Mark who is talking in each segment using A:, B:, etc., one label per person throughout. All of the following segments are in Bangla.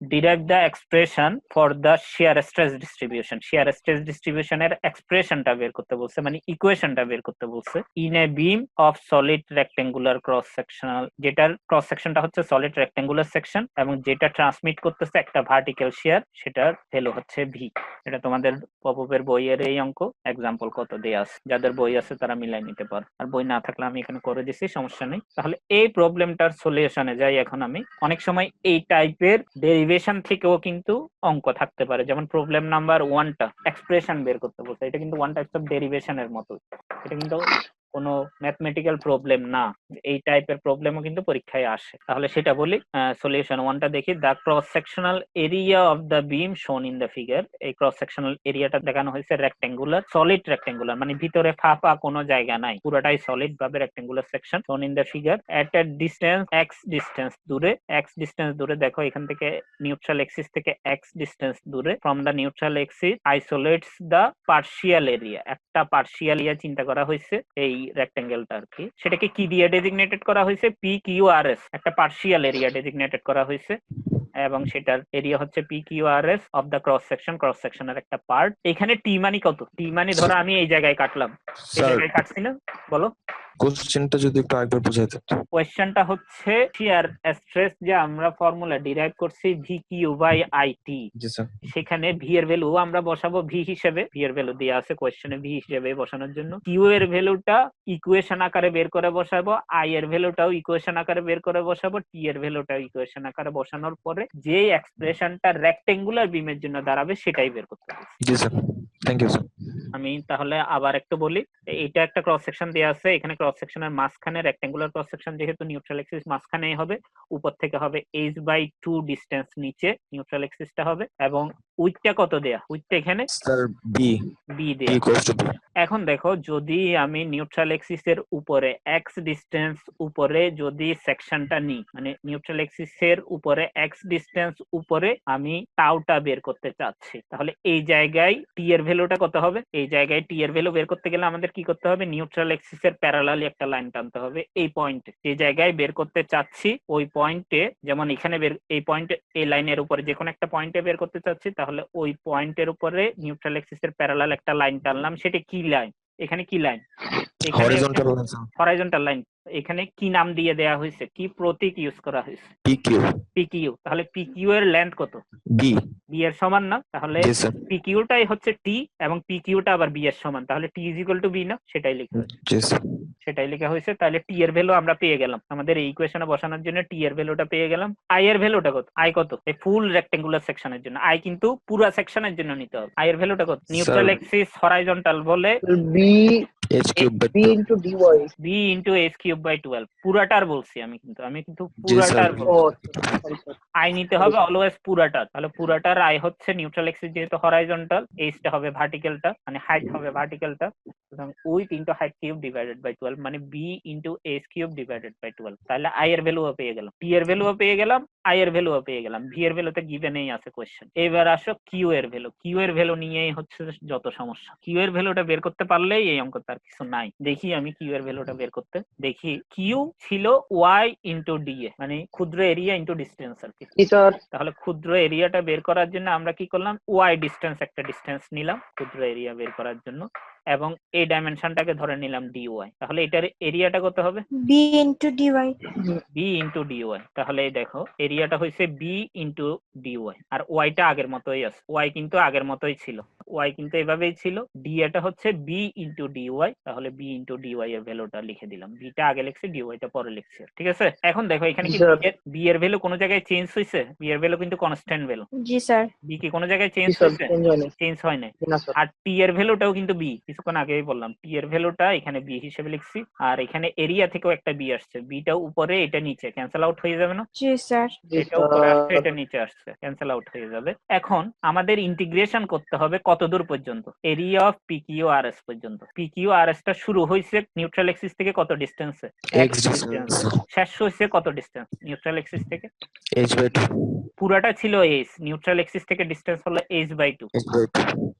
A: derive the expression for the shear stress distribution. shear stress distribution এর এক্সপ্রেশনটা বের করতে বলছে, মানে ইকুয়েশনটা বের করতে বলছে। In a beam of solid rectangular cross sectional, যেটার ক্রস সেকশনটা হচ্ছে সলিড রেক্টেঙ্গুলার সেকশন এবং যেটা ট্রান্সমিট করতেছে একটা ভার্টিক্যাল শিয়ার, সেটার ভ্যালু হচ্ছে ভি। এটা তোমাদের পপের বইয়ের এই অঙ্ক এক্সাম্পল কত দেয়া আছে, যাদের বই আছে তারা মিলাই নিতে পারো, আর বই না থাকলে আমি এখানে করে দিছি, সমস্যা নেই। তাহলে এই প্রবলেমটার সলিউশনে যাই এখন আমি। অনেক সময় এই টাইপের ডেরিভেশন থেকেও কিন্তু অঙ্ক থাকতে পারে, যেমন প্রবলেম নাম্বার 1টা এক্সপ্রেশন বের করতে বলছে, এটা কিন্তু ওয়ান টাইপস অফ ডেরিভেশনের মতো, এটা কিন্তু কোনো ম্যাথমেটিক্যাল প্রবলেম না, এই টাইপের প্রবলেমও কিন্তু পরীক্ষায় আসে। তাহলে সেটা বলি, সলিউশন 1টা দেখি। The cross sectional area of the বিম শোন ইন দ্য ফিগার। এই ক্রস সেকশনাল এরিয়াটা দেখানো হয়েছে রেক্টেঙ্গুলার, সলিড রেক্টেঙ্গুলার, মানে ভিতরে ফাঁপা কোনো জায়গা নাই, পুরোটাই সলিড ভাবে rectangular section shown in the figure at a distance x distance দূরে। এক্স ডিস্টেন্স দূরে, দেখো এখান থেকে নিউট্রাল এক্সিস থেকে এক্স ডিস্টেন্স দূরে। From the neutral axis isolates the partial area. একটা পার্শিয়াল এরিয়া চিন্তা করা হয়েছে এই রেক্টেঙ্গেলটা আর কি, সেটাকে কি দিয়ে ডেজিগনেটেড করা হয়েছে? পি কিউ আর এস, একটা পার্শিয়াল এরিয়া ডেজিগনেটেড করা হয়েছে এবং সেটার এরিয়া হচ্ছে P Q R S of the cross section, cross সেকশনের একটা পার্ট। এখানে টি মানে কত? টি মানে ধরো আমি এই জায়গায় কাটলাম, এই জায়গায় কাটছি না, বলো
B: কোশ্চেনটা যদি একটু আরেকবার বুঝাইতে।
A: কোয়েশ্চেনটা হচ্ছে শিয়ার স্ট্রেস যে আমরা ফর্মুলা ডিরাইভ করছি V Q by I T, সেখানে ভি এর ভ্যালু আমরা বসাবো ভি হিসেবে, ভি এর ভ্যালু দেওয়া আছে কোয়েশ্চেনে ভি হিসেবে বসানোর জন্য। কিউ এর ভ্যালুটা ইকুয়েশন আকারে বের করে বসাবো, আই এর ভ্যালুটাও ইকুয়েশন আকারে বের করে বসাবো, টি এর ভ্যালুটাও ইকুয়েশন আকারে বসানোর পরে যে এক্সপ্রেশনটা রেক্টেঙ্গুলার বিমের জন্য দাঁড়াবে সেটাই বের করতে হবে।
B: জি স্যার, থ্যাংক ইউ স্যার। আমি
A: তাহলে আবার একটু বলি, এটা একটা ক্রস সেকশন দেওয়া আছে, এখানে ক্রস সেকশনের মাঝখানে রেক্টেঙ্গুলার ক্রস সেকশন, যেহেতু নিউট্রাল এক্সিস মাঝখানেই হবে, উপর থেকে হবে h/2 ডিসটেন্স নিচে নিউট্রাল এক্সিসটা হবে, এবং উইডটা কত দেয়া? উইডটা এখানে
B: স্যার বি
A: দেয়া। এখন দেখো, যদি আমি নিউট্রাল এক্সিস এর উপরে এক্স ডিসটেন্স উপরে যদি সেকশনটা নিই, মানে নিউট্রাল এক্সিস এর উপরে এক্স ডিসটেন্স উপরে আমি টাউটা বের করতে চাচ্ছি, তাহলে এই জায়গায় টি এর ভ্যালুটা কত হবে? এই জায়গায় টি এর ভ্যালু বের করতে গেলে আমাদের কি করতে হবে? নিউট্রাল এক্সিস এর প্যারালালি একটা লাইন টানতে হবে এই পয়েন্টে, যে জায়গায় বের করতে চাচ্ছি ওই পয়েন্টে, যেমন এখানে এই পয়েন্টে, এই লাইনের উপরে যে কোনো একটা পয়েন্টে বের করতে চাচ্ছি, তাহলে ওই পয়েন্টের উপরে নিউট্রাল এক্সিস এর প্যারালাল একটা লাইন টানলাম। সেটা কি লাইন? এখানে কি লাইন? Horizontal line. এখানে কি নাম দিয়ে দেয়া হয়েছে? কি প্রতীক ইউজ করা হয়েছে? পিকিউ। তাহলে পিকিউ এর লেন্থ কত? বি। বি এর সমান না? তাহলে পিকিউটাই হচ্ছে টি এবং পিকিউটা আবার বি এর সমান, তাহলে টি ইজ ইকুয়াল টু বি না? সেটাই লেখা হয়েছে। তাহলে টি এর ভ্যালু আমরা পেয়ে গেলাম, আমাদের এই ইকুয়েশনে বসানোর জন্য টি এর ভ্যালুটা পেয়ে গেলাম। আই এর ভ্যালুটা কত? আই কত? এই ফুল রেক্টেঙ্গুলার সেকশনের জন্য, আই কিন্তু পুরো সেকশনের জন্য নিতে হবে। আই এর ভ্যালুটা কত? নিউট্রাল এক্সিস হরাইজন্টাল বলে B into h cube by 12, পুরাটার বলছি আমি, কিন্তু পুরাটার আই নিতে হবে অলওয়েজ পুরাটার। তাহলে পুরাটার আই হচ্ছে নিউট্রাল এক্সিস যেহেতু হরাইজন্টাল, এইচটা হবে ভার্টিক্যালটা, মানে হাইট হবে ভার্টিক্যালটা, সুতরাং with into height cube divided by 12, মানে B into h cube divided by 12। তাহলে আই এর ভ্যালুও পেয়ে গেলাম, টি এর ভ্যালুও পেয়ে গেলাম, আই এর ভ্যালুও পেয়ে গেলাম, ভি এর ভ্যালুতে গিভেনই আছে কোশ্চেন। এবার আসো কিউ এর ভ্যালু। কিউ এর ভ্যালু নিয়েই হচ্ছে যত সমস্যা। কিউ এর ভ্যালুটা বের করতে পারলেই এই অঙ্ক তার কিছু নাই। দেখি আমি কিউ এর ভ্যালুটা বের করতে, দেখি কিউ ছিল ওয়াই ইনটু ডি এ, মানে ক্ষুদ্র এরিয়া ইনটু ডিসটেন্স আর কি। তাহলে ক্ষুদ্র এরিয়াটা বের করার জন্য আমরা কি করলাম? ওয়াই ডিসটেন্স, একটা ডিসটেন্স নিলাম ক্ষুদ্র এরিয়া বের করার জন্য, এবং এই ডাইমেনশনটাকে ধরে নিলাম dy। তাহলে এটার এরিয়াটা কত হবে?
C: b into dy।
A: b into dy। তাহলে এই দেখো এরিয়াটা হইছে b ইনটু dy, আর ওয়াইটা আগের মতোই আছে, ওয়াই কিন্তু আগের মতোই ছিল, ওয়াই কিন্তু এভাবেই ছিল। ডি এটা হচ্ছে b ইনটু dy, তাহলে b ইনটু dy এর ভ্যালুটা লিখে দিলাম, b টা আগে লিখছি, dy টা পরে লিখছি, ঠিক আছে? এখন দেখো এখানে কি b এর ভ্যালু কোনো জায়গায় চেঞ্জ হইছে? b এর ভ্যালু কিন্তু কনস্ট্যান্ট ভ্যালু।
C: জি স্যার।
A: b কি কোনো জায়গায় চেঞ্জ হইছে? চেঞ্জ হয় না। আর t এর ভ্যালুটাও কিন্তু b, কিছুক্ষণ আগেই বললাম t এর ভ্যালুটা এখানে b হিসেবে লিখছি, আর এখানে এরিয়া থেকেও একটা b আসছে, b টা উপরে এটা নিচে, ক্যান্সেল আউট হয়ে যাবে না?
C: জি স্যার।
A: এটা উপরে আসছে এটা নিচে আসছে, ক্যান্সেল আউট হয়ে যাবে। এখন আমাদের ইন্টিগ্রেশন করতে হবে কত দূর পর্যন্ত? এরিয়া অফ PQRS পর্যন্ত। PQRS টা শুরু হইছে নিউট্রাল এক্সিস থেকে কত ডিসটেন্সে? x distance. শেষ হইছে কত ডিসটেন্স নিউট্রাল এক্সিস থেকে? h/2। পুরাটা ছিল h, নিউট্রাল এক্সিস থেকে ডিসটেন্স হলো h/2,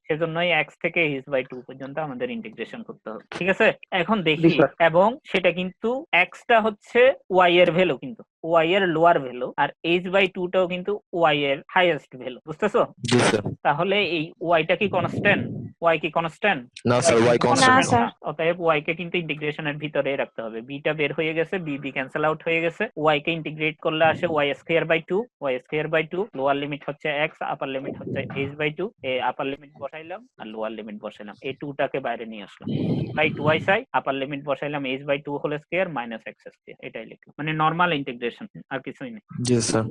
A: সেজন্যই x থেকে h/2 পর্যন্ত আমাদের ইন্টিগ্রেশন করতে হবে, ঠিক আছে? এখন দেখি, এবং সেটা কিন্তু x টা হচ্ছে y এর ভ্যালু, কিন্তু ওয়াই এর লোয়ার ভ্যালু, আর h/2 টাও কিন্তু ওয়াই এর হাইয়েস্ট ভ্যালু। বুঝতেছো?
B: জি স্যার।
A: তাহলে এই ওয়াইটা কি কনস্ট্যান্ট? ওয়াই কি কনস্ট্যান্ট?
B: না স্যার, ওয়াই
C: না
B: কনস্ট্যান্ট।
C: স্যার।
A: অতএব ওয়াই কে কিন্তু ইন্টিগ্রেশনের ভিতরে রাখতে হবে। বি টা বের হয়ে গেছে, বি বি ক্যান্সেল আউট হয়ে গেছে। ওয়াই কে ইন্টিগ্রেট করলে আসে y square by 2, y square by 2, lower limit হচ্ছে x, আপার লিমিট হচ্ছে h/2। এই আপার লিমিট বসাইলাম আর লোয়ার লিমিট বসাইলাম, এই 2 টাকে বাইরে নিয়ে আসলাম, বাই 2y সাই, আপার লিমিট বসাইলাম h/2 whole square minus x square, এটাই লিখলাম, মানে নরমাল ইন্টিগ্রেশন, আর কিছুই নেই।
B: জি স্যার।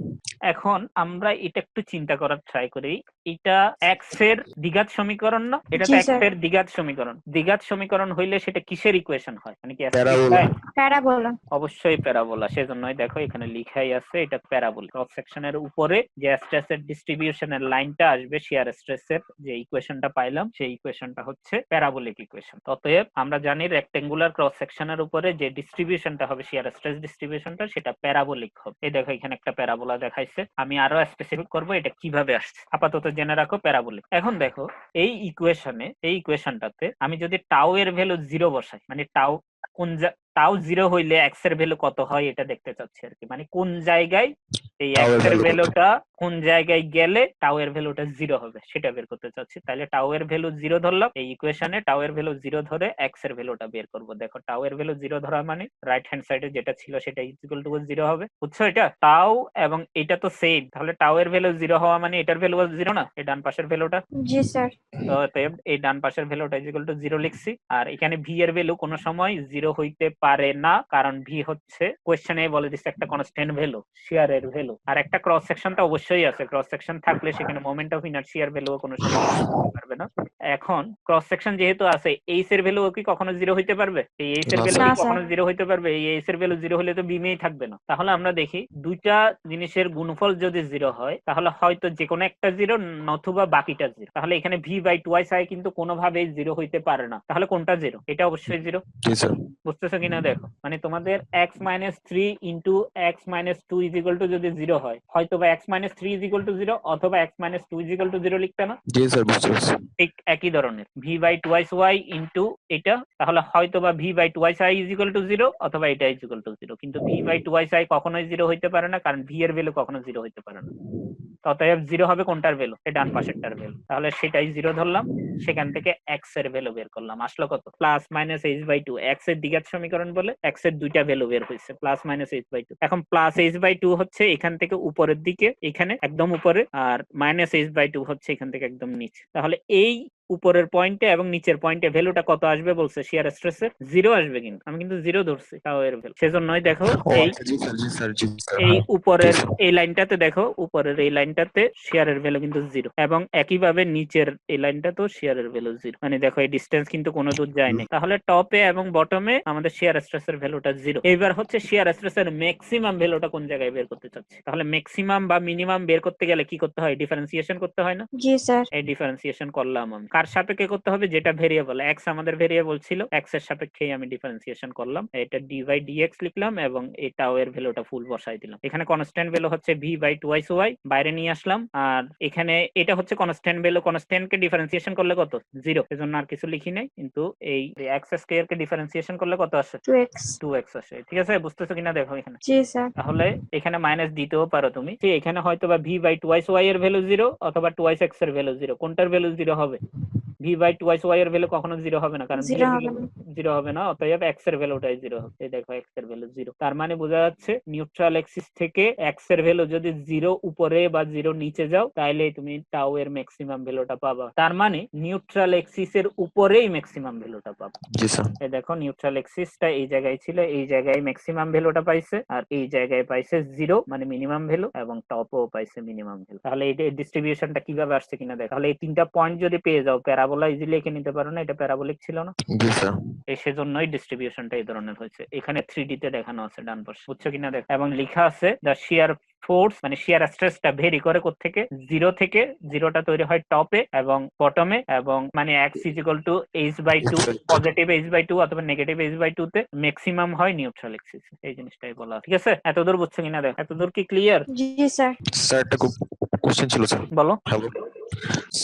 A: এখন আমরা এটা একটু চিন্তা করার ট্রাই করি। এটা x এর দ্বিঘাত সমীকরণ না? এটা তো
C: জি,
A: x
C: স্যার।
A: এর দ্বিঘাত সমীকরণ। দ্বিঘাত সমীকরণ হইলে সেটা কিসের ইকুয়েশন হয়? মানে কি
B: প্যারাবোলা।
C: প্যারাবোলা।
A: অবশ্যই প্যারাবোলা। সেজন্যই দেখো এখানে লিখাই আছে এটা প্যারাবোলা। ক্রস সেকশনের উপরে যে স্ট্রেসের ডিস্ট্রিবিউশনের লাইনটা আসবে, শিয়ার স্ট্রেসের যে ইকুয়েশনটা পাইলাম, সেই ইকুয়েশনটা হচ্ছে প্যারাবোলিক ইকুয়েশন। অতএব আমরা জানি রেক্টেঙ্গুলার ক্রস সেকশনের উপরে যে ডিস্ট্রিবিউশনটা হবে, শিয়ার স্ট্রেস ডিস্ট্রিবিউশনটা, সেটা প্যারাবোলিক হবে। এই দেখো এখানে একটা প্যারাবোলা দেখাইছে, আমি আরো স্পেসিফিক করব এটা কিভাবে আসছে। আপাতত জেনে রাখো প্যারাবোলিক। এখন দেখো এই ইকুয়েশনটাতে আমি যদি টাউ এর ভ্যালু 0 বসাই, মানে টাউ টাউ 0 হইলে এক্স এর ভ্যালু কত হয় এটা দেখতে চাচ্ছি আর কি। মানে কোন জায়গায় এই
B: টাউ এর
A: এক্স এর
B: value কত?
A: ভ্যালুটা, কোন জায়গায় গেলে টাউ এর ভ্যালুটা 0 হবে সেটা বের করতে চাচ্ছি। তাহলে টাউ এর ভ্যালু 0 ধরলাম, এই ইকুয়েশনে টাউ এর ভ্যালু 0 ধরে এক্স এর ভ্যালুটা বের করব। দেখো টাউ এর ভ্যালু 0 ধরা মানে রাইট হ্যান্ড সাইডে যেটা ছিল সেটা ইকুয়াল টু 0 হবে। বুঝছো এটা? টাউ এবং এটা তো সেম, তাহলে টাউ এর ভ্যালু 0 হওয়া মানে এটার ভ্যালু 0 না, এই ডান পাশের ভ্যালুটা।
C: জি স্যার।
A: তো অতএব এই ডান পাশের ভ্যালুটা ইকুয়াল টু 0 লিখছি। আর এখানে ভি এর ভ্যালু কোনো সময় 0 হইতে পারে না, কারণ ভি হচ্ছে কোশ্চেনে বলে দিচ্ছে একটা কনস্ট্যান্ট ভ্যালু, শিয়ার এর ভ্যালু। আর একটা ক্রস সেকশন তো অবশ্যই আছে, ক্রস সেকশন থাকলে সেখানে মোমেন্ট অফ ইনারশিয়ার ভ্যালু কোনো সময় হতে পারবে না। এখন ক্রস সেকশন যেহেতু আছে, এইচ এর ভ্যালু কি কখনো 0 হইতে পারবে? এই এইচ এর
B: না,
A: ভ্যালু
C: না,
A: কি
C: স্যার।
A: কখনো 0 হইতে পারবে? এই এইচ এর ভ্যালু 0 হলে তো বিমেই থাকবে না। তাহলে আমরা দেখি দুইটা জিনিসের গুণফল যদি 0 হয় তাহলে হয়তো যে কোনো একটা 0 নতুবা বাকিটা 0। তাহলে এখানে v/2i কিন্তু কোনোভাবেই 0 হইতে পারে না। তাহলে কোনটা 0? এটা অবশ্যই 0।
B: জি স্যার।
A: বুঝতেছো কিনা দেখো, মানে তোমাদের x - 3 into x - 2 is equal two যদি 0 হয়, হয়তো বা x - 3 ইজ ইকুয়াল টু 0 অথবা x - 2 ইজ ইকুয়াল টু 0 লিখতে না?
B: জি স্যার, বুঝতে পারছি।
A: ঠিক একই ধরনের v/2y ইন্টু এটা, তাহলে হয়তো বা v/2y ইজ ইকুয়াল টু 0 অথবা এটা ইজ ইকুয়াল টু 0, কিন্তু v/2y কখনোই 0 হইতে পারে না, কারণ v এর ভ্যালু কখনো 0 হইতে পারে না। অতএব 0 হবে কোনটার ভ্যালু? এই ডান পাশেরটার ভ্যালু। তাহলে সেটাই 0 ধরলাম, সেখান থেকে x এর ভ্যালু বের করলাম, আসলো কত? Plus minus h/2। x এর দ্বিঘাত সমীকরণ বলে x এর দুইটা ভ্যালু বের হয়েছে, প্লাস মাইনাস h/2। এখন প্লাস h/2 হচ্ছে এখান থেকে উপরের দিকে, এখানে একদম উপরে, আর মাইনাস h/2 হচ্ছে এখান থেকে একদম নিচে। তাহলে এই উপরের পয়েন্টে এবং নিচের পয়েন্টে ভ্যালুটা কত আসবে বলছে? শিয়ার স্ট্রেসের 0 আসবে, কিন্তু আমি কিন্তু 0 ধরছি টাও এর ভ্যালু। সেজন্যই দেখো
B: ও
A: এই
B: আচ্ছা, জি স্যার, জি স্যার, জি স্যার।
A: এই
B: হ্যাঁ,
A: উপরের
B: জি স্যার।
A: এই লাইনটাতে দেখো, উপরের এই লাইনটাতে শেয়ারের ভ্যালু কিন্তু 0, এবং একইভাবে নিচের এই লাইনটাতেও শেয়ারের ভ্যালু 0। মানে দেখো এই ডিসটেন্স কিন্তু কোনো দূর যায়নি। তাহলে টপে এবং বটমে আমাদের শেয়ার স্ট্রেসের ভ্যালুটা 0। এইবার হচ্ছে শেয়ার স্ট্রেসের ম্যাক্সিমাম ভ্যালুটা কোন জায়গায় বের করতে চাচ্ছি। তাহলে ম্যাক্সিমাম বা মিনিমাম বের করতে গেলে কি করতে হয়? ডিফারেন্সিয়েশন করতে হয় না?
C: জি স্যার।
A: এই ডিফারেন্সিয়েশন করলাম আমি। কার সাপেক্ষে করতে হবে? যেটা ভেরিয়েবল x আমাদের ভেরিয়েবল ছিল, x এর সাপেক্ষেই আমি ডিফারেন্সিয়েশন করলাম। এটা d/dx লিখলাম এবং এটাও এর ভ্যালুটা ফুল বসাই দিলাম। এখানে কনস্ট্যান্ট ভ্যালু হচ্ছে v/2y বাইরে নিয়ে আসলাম, আর এখানে এটা হচ্ছে কনস্ট্যান্ট ভ্যালু। কনস্ট্যান্ট কে ডিফারেন্সিয়েশন করলে কত? 0। এজন্য আর কিছু লিখি নাই, কিন্তু এই x স্কয়ার কে ডিফারেন্সিয়েশন করলে কত আসে?
C: 2x।
A: 2x আসে। ঠিক আছে, বুঝতেছো কিনা দেখো এখানে।
C: জি স্যার।
A: তাহলে এখানে মাইনাস দিতেও পারো তুমি। ঠিক, এখানে হয়তো বা v/2y এর ভ্যালু 0 অথবা 2x এর ভ্যালু 0, কোনটার ভ্যালু 0 হবে? v/2y এর ভ্যালু কখনো 0 হবে না, কারণ v
C: 0
A: এর
C: হবে
A: ভ্যালু
C: না।
A: 0 হবে না, অতএব x এর ভ্যালুটাই 0 হবে। এই দেখো x এর ভ্যালু 0, তার মানে বোঝা যাচ্ছে নিউট্রাল এক্সিস থেকে x এর ভ্যালু যদি 0 উপরে বা 0 নিচে যাও, তাহলে তুমি টাউ এর ম্যাক্সিমাম ভ্যালুটা পাবা। তার মানে নিউট্রাল এক্সিস এর উপরেই ম্যাক্সিমাম ভ্যালুটা পাবা।
B: জি স্যার।
A: এই দেখো নিউট্রাল এক্সিসটা এই জায়গায় ছিল, এই জায়গায় ম্যাক্সিমাম ভ্যালুটা পাইছে, আর এই জায়গায় পাইছে 0 মানে মিনিমাম ভ্যালু, এবং টপও পাইছে মিনিমাম ভ্যালু। তাহলে এই ডিস্ট্রিবিউশনটা কিভাবে আসছে কিনা দেখো। তাহলে এই তিনটা পয়েন্ট যদি পেয়ে যাও, প্যারাবোলা ইজিলি এঁকে নিতে পারো না? এটা প্যারাবোলিক ছিল না?
B: জি স্যার।
A: এই সেজন্যই ডিস্ট্রিবিউশনটা এই ধরনের হয়েছে। এখানে 3D তে দেখানো আছে ডান পাশে, বুঝছো কিনা দেখো, এবং লেখা আছে দ্য শিয়ার ফোর্স, মানে শিয়ার স্ট্রেসটা ভেরি করে কোত্থেকে? 0 থেকে। 0টা তৈরি হয় টপে এবং বটমে, এবং মানে x = h/2, পজিটিভ h/2 অথবা নেগেটিভ h/2 তে ম্যাক্সিমাম হয় নিউট্রাল এক্সিস। এই জিনিসটাই বলা। ঠিক আছে, এতদূর বুঝছো কিনা দেখো? এতদূর কি ক্লিয়ার?
C: জি স্যার।
B: স্যার একটা কোশ্চেন ছিল স্যার।
A: বলো।
B: হ্যালো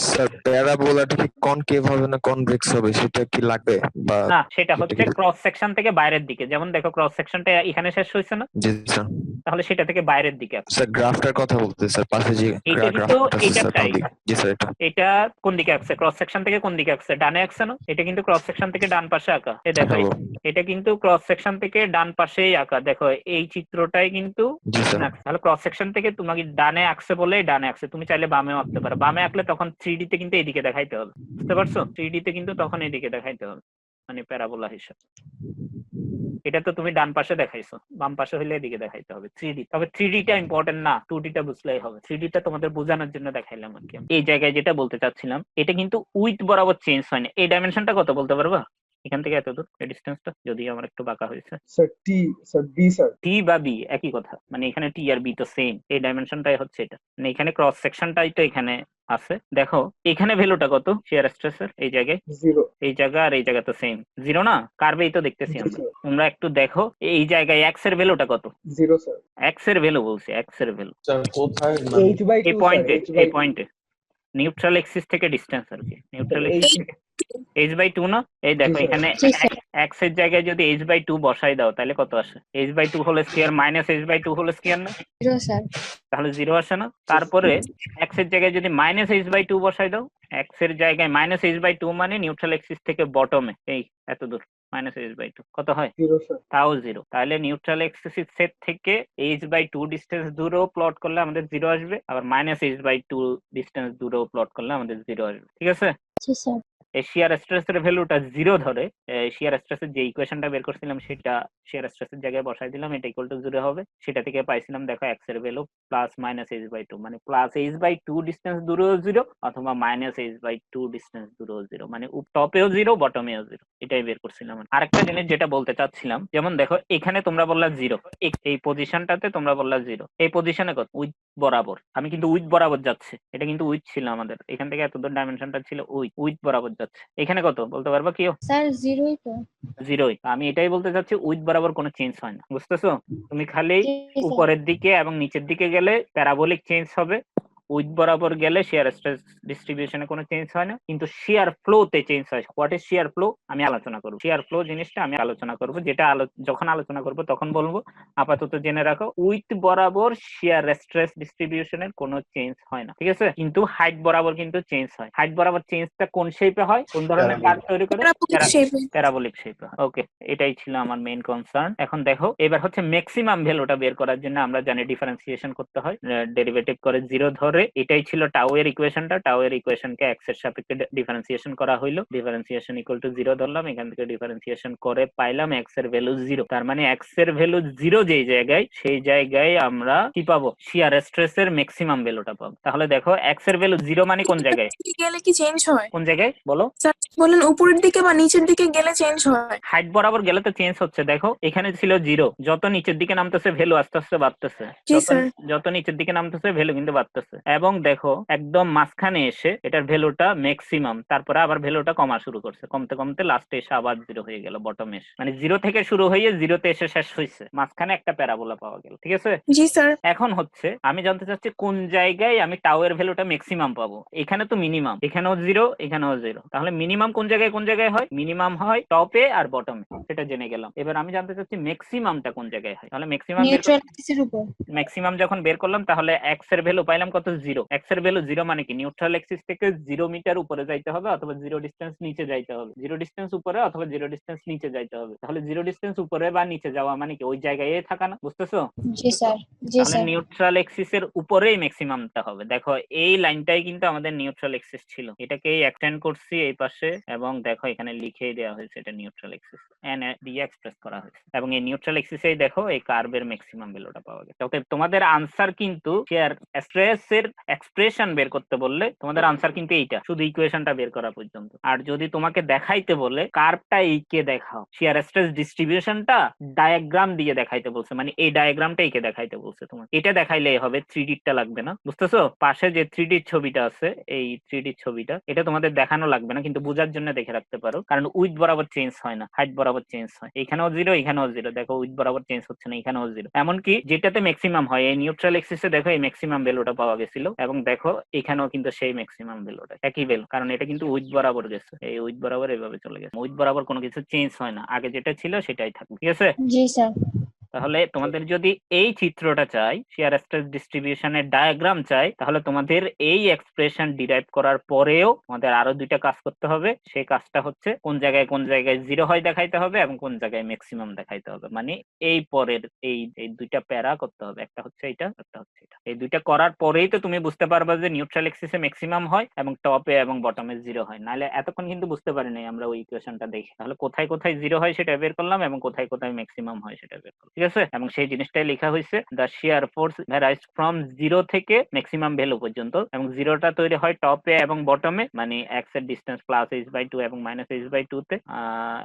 B: স্যার প্যারাবোলাটা কি কনকেভ হবে না কনভেক্স হবে সেটা কি লাগবে বা
A: না, সেটা
B: এটা
A: হচ্ছে
B: কি?
A: ক্রস সেকশন থেকে বাইরের দিকে। যেমন দেখো ক্রস সেকশনটা এখানে শেষ হয়েছে না,
B: জি স্যার।
A: তাহলে সেটা থেকে বাইরের দিকে আছে।
B: স্যার গ্রাফটার কথা বলতে স্যার, পাশে যে
A: এইটা কিন্তু
B: গ্রাফটা আছে স্যার
A: এইটারটাই,
B: বাম দিকে। জি স্যার এটা।
A: এটা কোন দিকে আঁকছে? ক্রস সেকশন থেকে কোন দিকে আঁকছে? ডানে আঁকছে না? এটা কিন্তু ক্রস সেকশন থেকে ডান পাশে আঁকা। এই দেখো
B: হ্যালো।
A: এটা কিন্তু ক্রস সেকশন থেকে ডান পাশেই আঁকা। দেখো এই চিত্রটাই কিন্তু
B: জি স্যার।
A: তাহলে ক্রস সেকশন থেকে তোমাকে ডানে আঁকছে বলে ডানে আঁকছে, তুমি চাইলে বামেও আঁকতে পারো। বামে আঁকলে তখন 3D তে কিন্তু এইদিকে দেখাইতে হবে, বুঝতে পারছো? 3D তে কিন্তু তখন এইদিকে দেখাইতে হবে, মানে প্যারাবোলা হিসাব। এটা তো তুমি ডান পাশে দেখাইছো, বাম পাশে হইলে এদিকে দেখাইতে হবে 3D। তবে 3D টা ইম্পর্টেন্ট না, 2D টা বুঝলেই হবে। 3D টা তোমাদের বোঝানোর জন্য দেখাইলাম আর কি। এই জায়গায় যেটা বলতে চাচ্ছিলাম, এটা কিন্তু উইথ বরাবর চেঞ্জ হয় না। এই ডাইমেনশনটা কত বলতে পারবা? এখান থেকে এত দূর এই ডিসটেন্সটা, যদি আমার একটু বাঁকা হয়েছে।
C: Sir T, sir B sir.
A: T বা বি একই কথা, মানে এখানে টি আর বি তো সেম। এই ডাইমেনশনটাই হচ্ছে এটা, মানে এখানে ক্রস সেকশনটাই তো এখানে আছে। দেখো এখানে ভ্যালুটা কত শিয়ার স্ট্রেসের? এই জায়গায়
C: 0।
A: এই জায়গা আর এই জায়গা তো সেম, 0 না? কার্ভেই তো দেখতেছি
C: জি
A: আমরা।
C: স্যার।
A: তোমরা একটু দেখো এই জায়গায় এক্স এর ভ্যালুটা কত?
C: 0 স্যার।
A: এক্স এর ভ্যালু বলছি, এক্স এর ভ্যালু
D: স্যার কোথায়
C: h/2
A: এই
C: স্যার,
A: পয়েন্টে, এই
C: h/2।
A: পয়েন্টে নিউট্রাল এক্সিস থেকে ডিসটেন্স আর কি, নিউট্রাল
C: স্যার
A: এক্সিস
C: h।
A: থেকে h/2 না? এই
C: জি
A: দেখো
C: স্যার।
A: এখানে এক্স এর জায়গায় যদি h/2 বসাই দাও তাহলে কত আসে? h/2 whole square minus h/2 whole square না?
E: 0 স্যার।
A: তাহলে 0 আসে না? তারপরে এক্স এর জায়গায় যদি মাইনাস h/2 বসাই দাও, এক্স এর জায়গায় মাইনাস h/2 মানে নিউট্রাল এক্সিস থেকে বটমে এই এত দূর মাইনাস h/2 কত হয়?
C: 0 স্যার।
A: তাও 0। তাহলে নিউট্রাল এক্সিস সেট থেকে h/2 ডিস্টেন্স দূরেও প্লট করলে আমাদের 0 আসবে, আবার মাইনাস h/2 ডিস্টেন্স দূরেও প্লট করলে আমাদের 0 আসবে। ঠিক আছে?
E: জি স্যার।
A: এই শিয়ার স্ট্রেসের ভ্যালুটা 0 ধরে শিয়ার স্ট্রেসের যে ইকুয়েশনটা বের করছিলাম সেটা শিয়ার স্ট্রেসের জায়গায় বসাই দিলাম, এটা ইকুয়াল টু 0 হবে। সেটা থেকে পাইছিলাম দেখো এক্স এর ভ্যালু প্লাস মাইনাস h/2, মানে প্লাস h/2 ডিস্টেন্স দূরেও 0 অথবা মাইনাস h/2 ডিস্টেন্স দূরেও 0, মানে টপেও 0 বটমেও 0। এটাই বের করছিলাম। আরেকটা জিনিস যেটা বলতে চাচ্ছিলাম, যেমন দেখো এখানে তোমরা বললা 0, এই পজিশনটাতে তোমরা বললা 0, এই পজিশনে কত? উইথ বরাবর। আমি কিন্তু উইথ বরাবর যাচ্ছে, এটা কিন্তু উইথ ছিল আমাদের, এখান থেকে এত দূর ডাইমেনশনটা ছিল উইথ বরাবর যাচ্ছে। এখানে কত বলতে পারবা কেউ?
E: স্যার 0ই তো।
A: 0ই। আমি এটাই বলতে চাচ্ছি উইথ বরাবর কোনো চেঞ্জ হয় না, বুঝতেছো? তুমি খালি
E: জি স্যার।
A: উপরের দিকে এবং নিচের দিকে গেলে প্যারাবোলিক চেঞ্জ হবে, উইথ বরাবর গেলে শিয়ার স্ট্রেস ডিস্ট্রিবিউশনে কোনো চেঞ্জ হয় না, কিন্তু শিয়ার ফ্লোতে চেঞ্জ হয়। হোয়াট ইজ শিয়ার ফ্লো আমি আলোচনা করব, শিয়ার ফ্লো জিনিসটা আমি আলোচনা করব, যেটা যখন আলোচনা করব তখন বলবো। আপাতত জেনে রাখো উইথ বরাবর শিয়ার স্ট্রেস ডিস্ট্রিবিউশনের কোনো চেঞ্জ হয় না, ঠিক আছে? কিন্তু হাইট বরাবর কিন্তু চেঞ্জ হয়। হাইট বরাবর চেঞ্জটা কোন শেপে হয়, কোন ধরনের কার্ভ তৈরি করে? প্যারাবোলিক শেপে। ওকে, এটাই ছিল আমার মেইন কনসার্ন। এখন দেখো এবার হচ্ছে ম্যাক্সিমাম ভ্যালুটা বের করার জন্য আমরা জানি ডিফারেন্সিয়েশন করতে হয়, ডেরিভেটিভ করে 0 ধরে। এটাই ছিল টাউ এর ইকুয়েশনটা। টাউ এর ইকুয়েশনকে এক্স এর সাপেক্ষে ডিফারেন্সিয়েশন করা হইলো, ডিফারেন্সিয়েশন ইকুয়াল টু 0 ধরলাম, এখান থেকে ডিফারেন্সিয়েশন করে পাইলাম এক্স এর ভ্যালু 0। তার মানে এক্স এর ভ্যালু 0 যেই জায়গায়, সেই জায়গায় আমরা কি পাবো? শিয়ার স্ট্রেস এর ম্যাক্সিমাম ভ্যালুটা পাবো। তাহলে দেখো এক্স এর ভ্যালু 0 মানে কোন জায়গায়
F: গেলে কি চেঞ্জ হয়?
A: কোন জায়গায় বলো?
F: স্যার বলেন উপরের দিকে বা নিচের দিকে গেলে চেঞ্জ হয়?
A: হাইট বরাবর গেলে তো চেঞ্জ হচ্ছে। দেখো এখানে ছিল 0, যত নিচের দিকে নামতেছে ভ্যালু আস্তে আস্তে বাড়তেছে,
F: জি স্যার।
A: যত নিচের দিকে নামতেছে ভ্যালু কিন্তু বাড়তেছে। এবং দেখো একদম মাঝখানে এসে এটার ভ্যালুটা ম্যাক্সিমাম, তারপরে আবার ভ্যালুটা কমা শুরু করছে, কমতে কমতে লাস্টে এসে আবার 0 হয়ে গেল, বটমে এসে, মানে 0 থেকে শুরু হয়ে 0-তে এসে শেষ হয়েছে। মাঝখানে একটা প্যারাবোলা পাওয়া গেল, ঠিক আছে?
F: জি স্যার।
A: এখন হচ্ছে আমি জানতে চাচ্ছি কোন জায়গায় আমি টাউ এর ভ্যালুটা ম্যাক্সিমাম পাবো। এখানে তো মিনিমাম, এখানেও 0 এখানেও 0, তাহলে মিনিমাম কোন জায়গায় হয়? মিনিমাম হয় টপে আর বটমে, সেটা জেনে গেলাম। এবার আমি জানতে চাচ্ছি ম্যাক্সিমামটা কোন জায়গায় হয়। তাহলে
E: নিউট্রাল এক্সিসের উপর।
A: ম্যাক্সিমাম যখন বের করলাম তাহলে এক্স এর ভ্যালু পাইলাম কত? 0। এক্স এর ভ্যালু 0 মানে কি নিউট্রাল এক্সিস থেকে 0 মিটার উপরে যাইতে হবে অথবা 0 ডিসটেন্স নিচে যাইতে হবে, 0 ডিসটেন্স উপরে অথবা 0 ডিসটেন্স নিচে যাইতে হবে। তাহলে 0 ডিসটেন্স উপরে বা নিচে যাওয়া মানে কি ওই জায়গায় থাকা না, বুঝতেছো?
E: জি স্যার। জি
A: তাহলে
E: স্যার।
A: নিউট্রাল এক্সিসের উপরেই ম্যাক্সিমামটা হবে। দেখো এই লাইনটাই কিন্তু আমাদের নিউট্রাল এক্সিস ছিল, এটাকেই এক্সটেন্ড করছি এই পাশে, এবং দেখো এখানে লিখেই দেওয়া হয়েছে এটা নিউট্রাল এক্সিস, এন দিয়ে এক্সপ্রেস করা হয়েছে, এবং এই নিউট্রাল এক্সিসেই দেখো এই কার্ভের ম্যাক্সিমাম ভ্যালুটা পাওয়া গেছে। অতএব তোমাদের আনসার কিন্তু শিয়ার স্ট্রেস এর এক্সপ্রেশন বের করতে বললে তোমাদের আনসার কিন্তু এইটা, শুধু ইকুয়েশনটা বের করা পর্যন্ত। আর যদি তোমাকে দেখাইতে বলে কার্ভটা এইকে দেখাও, শিয়ার স্ট্রেস ডিস্ট্রিবিউশনটা ডায়াগ্রাম দিয়ে দেখাইতে বলছে, মানে এই ডায়াগ্রামটা এইকে দেখাইতে বলছে, তোমার এটা দেখাইলেই হবে, 3D টা লাগবে না, বুঝতেছো? পাশে যে 3D ছবিটা আছে, এই 3D ছবিটা এটা তোমাদের দেখানো লাগবে না, কিন্তু বোঝার বোঝার জন্য দেখে রাখতে পারো, কারণ উইথ বরাবর চেঞ্জ হয় না, হাইট বরাবর চেঞ্জ হয়। এখানেও 0, এখানেও 0, দেখো উইথ বরাবর চেঞ্জ হচ্ছে না, এখানেও 0। এমনকি যেটাতে ম্যাক্সিমাম হয় এই নিউট্রাল এক্সিসে দেখো এই ম্যাক্সিমাম ভ্যালুটা পাওয়া গেছিল, এবং দেখো এখানেও কিন্তু সেই ম্যাক্সিমাম ভ্যালুটা একই ভ্যালু, কারণ এটা কিন্তু উইথ বরাবর গেছে, এই উইথ বরাবর এইভাবে চলে গেছে। উইথ বরাবর কোনো কিছু চেঞ্জ হয় না, আগে যেটা ছিল সেটাই থাকবে, ঠিক আছে?
E: জি স্যার।
A: তাহলে তোমাদের যদি এই চিত্রটা চাই, শিয়ার স্ট্রেস ডিস্ট্রিবিউশনের ডায়াগ্রাম চাই, তাহলে তোমাদের এই এক্সপ্রেশন ডিরাইভ করার পরেও তোমাদের আরো দুইটা কাজ করতে হবে। সেই কাজটা হচ্ছে কোন জায়গায় 0 হয় দেখাইতে হবে এবং কোন জায়গায় ম্যাক্সিমাম দেখাইতে হবে। মানে এই পরের এই দুইটা প্যারা করতে হবে, একটা হচ্ছে এটা, একটা হচ্ছে এটা। এই দুইটা করার পরেই তো তুমি বুঝতে পারবা যে নিউট্রাল এক্সিসে ম্যাক্সিমাম হয় এবং টপে এবং বটমে 0 হয়। নাহলে এতক্ষণ কিন্তু বুঝতে পারি নাই আমরা ওই ইকুয়েশনটা দেখে। তাহলে কোথায় কোথায় 0 হয় সেটা বের করলাম এবং কোথায় কোথায় ম্যাক্সিমাম হয় সেটা বের করলাম, ঠিক আছে? এবং সেই জিনিসটাই লেখা হয়েছে, দ্য শিয়ার ফোর্স ভ্যারাইজ ফ্রম 0 থেকে ম্যাক্সিমাম ভ্যালু পর্যন্ত, এবং 0টা তৈরি হয় টপে এবং বটমে, মানে x এর ডিসটেন্স প্লাস h/2 এবং মাইনাস h/2 তে,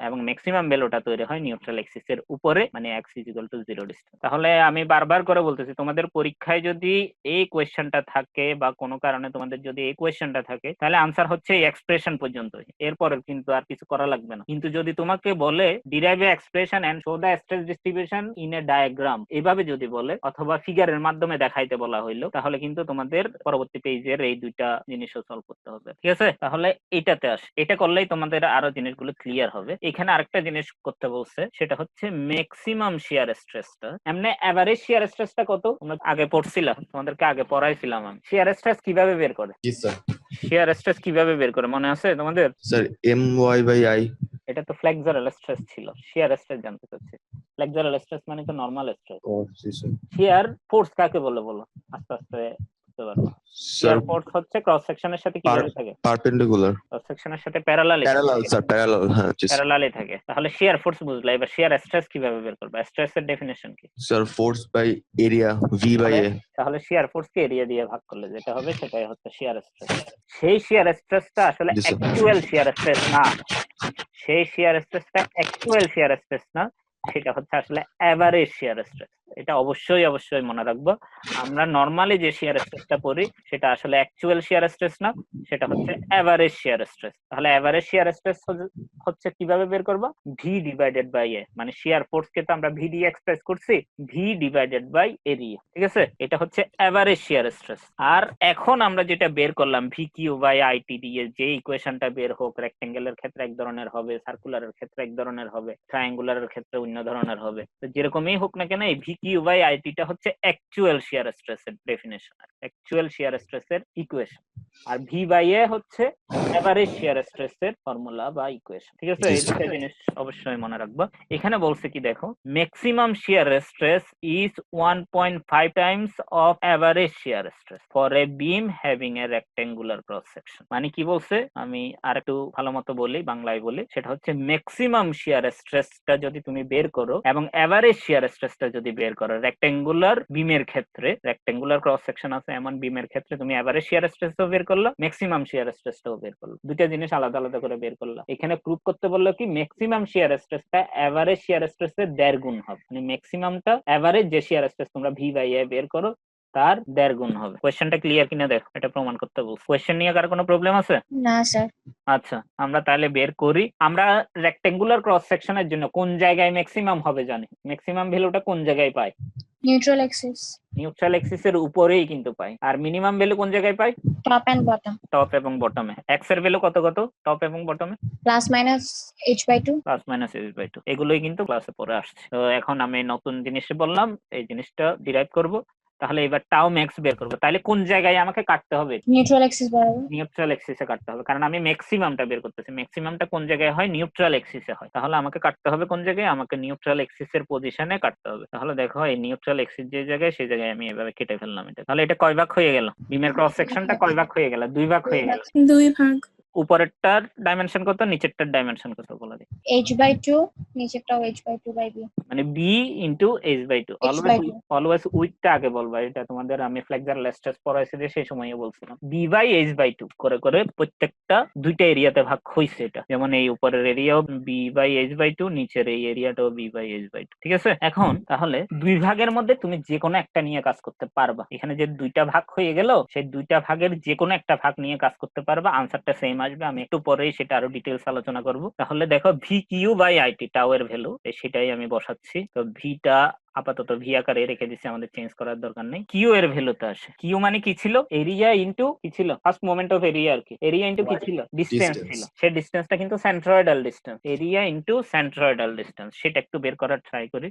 A: এবং ম্যাক্সিমাম ভ্যালুটা তৈরি হয় নিউট্রাল এক্সিস এর উপরে, মানে x = 0 ডিসটেন্স। তাহলে আমি বারবার করে বলতেছি, তোমাদের পরীক্ষায় যদি এই কোয়েশ্চেনটা থাকে বা কোনো কারণে তোমাদের যদি এই কোয়েশ্চেনটা থাকে, তাহলে আনসার হচ্ছে এই এক্সপ্রেশন পর্যন্ত, এরপরে কিন্তু আর কিছু করা লাগবে না। কিন্তু যদি তোমাকে বলে derive a expression and show the stress distribution in a diagram, এভাবে যদি বলে অথবা ফিগারের মাধ্যমে দেখাইতে বলা হইলো, তাহলে কিন্তু তোমাদের পরবর্তী পেজের এই দুইটা জিনিসও সলভ করতে হবে, ঠিক আছে? তাহলে এটাতে আসে, এটা করলেই তোমাদের আরো জিনিসগুলো ক্লিয়ার হবে। এখানে আরেকটা জিনিস করতে বলছে, সেটা হচ্ছে ম্যাক্সিমাম শিয়ার স্ট্রেসটা। এমনি এভারেজ শিয়ার স্ট্রেসটা কত তোমরা আগে পড়ছিলাম, তোমাদেরকে আগে পড়াইছিলাম আমি। শিয়ার স্ট্রেস কিভাবে বের করে?
B: জি স্যার।
A: শিয়ার স্ট্রেস কিভাবে বের করে মনে আছে তোমাদের?
B: Sir My/I।
A: এটা তো ফ্লেক্সারাল স্ট্রেস ছিল, শিয়ার স্ট্রেস জানতে চাচ্ছি। ফ্লেক্সারাল স্ট্রেস মানে তো নরমাল স্ট্রেস।
B: ও জি স্যার।
A: শিয়ার ফোর্স কাকে বলে বলো, আস্তে আস্তে বুঝতে পারবো।
B: স্যার
A: শিয়ার ফোর্স হচ্ছে ক্রস সেকশনের সাথে কিভাবে থাকে?
B: পারপেন্ডিকুলার।
A: ক্রস সেকশনের সাথে প্যারালালি
B: প্যারালাল স্যার, প্যারালাল। হ্যাঁ জি স্যার।
A: প্যারালালি থাকে। তাহলে শিয়ার ফোর্স বুঝলা, এবার শিয়ার স্ট্রেস কিভাবে বের করবে? স্ট্রেসের ডেফিনিশন কি?
B: Sir force by area, V/A।
A: তাহলে শিয়ার ফোর্সকে এরিয়া দিয়ে ভাগ করলে যেটা হবে সেটাই হচ্ছে শিয়ার স্ট্রেস। সেই শিয়ার স্ট্রেসটা আসলে
B: জি স্যার।
A: অ্যাকচুয়াল শিয়ার স্ট্রেস না, সেই শিয়ার স্ট্রেসটা অ্যাকচুয়াল শিয়ার স্ট্রেস না, সেটা হচ্ছে আসলে এভারেজ শিয়ার স্ট্রেস। এটা অবশ্যই অবশ্যই মনে রাখবো। আমরা নরমালি যে শিয়ার স্ট্রেসটা পড়ি সেটা আসলে অ্যাকচুয়াল শিয়ার স্ট্রেস না, সেটা হচ্ছে এভারেজ শিয়ার স্ট্রেস। তাহলে এভারেজ শিয়ার স্ট্রেস হচ্ছে কিভাবে বের করব? V/A, মানে শিয়ার ফোর্সকে তো আমরা V দিয়ে এক্সপ্রেস করছি, V/A, ঠিক আছে? এটা হচ্ছে এভারেজ শিয়ার স্ট্রেস। আর এখন আমরা যেটা বের করলাম VQ/IT দিয়ে, যে ইকুয়েশনটা বের হোক, রেক্টেঙ্গেলের ক্ষেত্রে এক ধরনের হবে, সার্কুলারের ক্ষেত্রে এক ধরনের হবে, ট্রায়াঙ্গুলারের ক্ষেত্রে অন্য ধরনের হবে। তো যেরকমই হোক না কেন, এই VQ/IT টা হচ্ছে অ্যাকচুয়াল শিয়ার স্ট্রেসের ডেফিনেশন, অ্যাকচুয়াল শিয়ার স্ট্রেসের ইকুয়েশন। আর V/A হচ্ছে এভারেজ শিয়ার স্ট্রেসের ফর্মুলা বা ইকুয়েশন, ঠিক আছে? এই দুটো জিনিস অবশ্যই মনে রাখবো। এখানে বলছে কি দেখো, maximum shear stress is 1.5 Times of average shear stress for a beam having a rectangular cross section. মানে কি বলছে, আমি আরেকটু ভালো মতো বলি, বাংলায় বলি, সেটা হচ্ছে ম্যাক্সিমাম শিয়ার স্ট্রেসটা যদি তুমি বের করো এবং এভারেজ শিয়ার স্ট্রেসটা যদি বের করো রেক্টেঙ্গুলার বিমের ক্ষেত্রে, রেক্টেঙ্গুলার ক্রস সেকশন আছে এমন বিমের ক্ষেত্রে, তুমি এভারেজ শিয়ার স্ট্রেসটাও বের করলো, ম্যাক্সিমাম শিয়ার স্ট্রেসটাও বের করলো, দুইটা জিনিস আলাদা আলাদা করে বের করলো। এখানে প্রুভ করতে বললো কি ম্যাক্সিমাম শিয়ার স্ট্রেসটা এভারেজ শিয়ার স্ট্রেসের 1.5 গুণ হবে, মানে ম্যাক্সিমামটা এভারেজ যে শিয়ার স্ট্রেস তোমরা V/A বের করো তার 1.5 গুণ হবে। কোয়েশ্চেনটা ক্লিয়ার কিনা দেখো, এটা প্রমাণ করতে বলছি। কোয়েশ্চেন নিয়ে কার কোনো প্রবলেম আছে?
E: না স্যার।
A: আচ্ছা, আমরা তাহলে বের করি। আমরা রেক্টেঙ্গুলার ক্রস সেকশনের জন্য কোন জায়গায় ম্যাক্সিমাম হবে জানি, ম্যাক্সিমাম ভ্যালুটা কোন জায়গায় পাই?
E: Neutral axis.
A: নিউট্রাল এক্সিসের উপরেই কিন্তু পাই। আর মিনিমাম ভ্যালু কোন জায়গায় পাই?
E: Top and bottom.
A: টপ এবং বটমে। এক্স এর ভ্যালু কত কত টপ এবং বটমে?
E: Plus minus h/2।
A: Plus minus h/2, এগুলোই কিন্তু ক্লাসে পরে আসছে। তো এখন আমি নতুন জিনিসে বললাম, এই জিনিসটা ডিরাইভ করব। তাহলে এবার টাও ম্যাক্স বের করব। তাহলে কোন জায়গায় আমাকে কাটতে হবে?
E: নিউট্রাল এক্সিস বরাবর।
A: নিউট্রাল এক্সিসে কাটতে হবে, কারণ আমি ম্যাক্সিমামটা বের করতেছি। ম্যাক্সিমামটা কোন জায়গায় হয়? নিউট্রাল এক্সিসে হয়। তাহলে আমাকে কাটতে হবে কোন জায়গায়? আমাকে নিউট্রাল এক্সিসের পজিশনে কাটতে হবে। তাহলে দেখো, এই নিউট্রাল এক্সিস যে জায়গায়, সেই জায়গায় আমি এভাবে কেটে ফেললাম এটা। তাহলে এটা কয় ভাগ হয়ে গেল? বিমের ক্রস সেকশনটা কয় ভাগ হয়ে গেল? 2 ভাগ হয়ে গেল।
F: 2 ভাগ।
A: উপরেরটার ডাইমেনশন কত, নিচেরটার ডাইমেনশন কত বলে দিই?
E: h/2, নিচেরটাও h/2/b,
A: মানে b ইনটু h/2। অলওয়েজ উইথটা আগে বলবা, এটা তোমাদের আমি ফ্লেক্সারাল স্ট্রেস পড়াইছি যে সেই সময়ই বলছিলাম। b/h/2 করে করে প্রত্যেকটা দুইটা এরিয়াতে ভাগ হইছে এটা। যেমন এই উপরের এরিয়াও b/h/2, নিচের এই এরিয়াটাও b/h/2, ঠিক আছে? এখন তাহলে দুই ভাগের মধ্যে তুমি যে কোনো একটা নিয়ে কাজ করতে পারবা। এখানে যে দুইটা ভাগ হয়ে গেল, সেই দুইটা ভাগের যে কোনো একটা ভাগ নিয়ে কাজ করতে পারবা, আনসারটা সেম আসবে, আমি একটু পরেই সেটা আরো ডিটেলস আলোচনা করব। তাহলে দেখো ভি কিউ বাই আইটি টাও এর ভ্যালু, সেটাই আমি বসাচ্ছি। তো ভিটা আপাতত ভি আকারে রেখে দিচ্ছি, আমাদের চেঞ্জ করার দরকার নেই। কিউ এর ভ্যালুতে আসে। কিউ মানে কি ছিল? এরিয়া ইনটু কি ছিল? ফার্স্ট মোমেন্ট অফ এরিয়া আর কি। এরিয়া ইনটু কি ছিল? ডিসটেন্স ছিল। সেই ডিসটেন্সটা কিন্তু সেন্ট্রয়েডাল distance. Area into centroidal distance, সেটা একটু বের করার ট্রাই করি।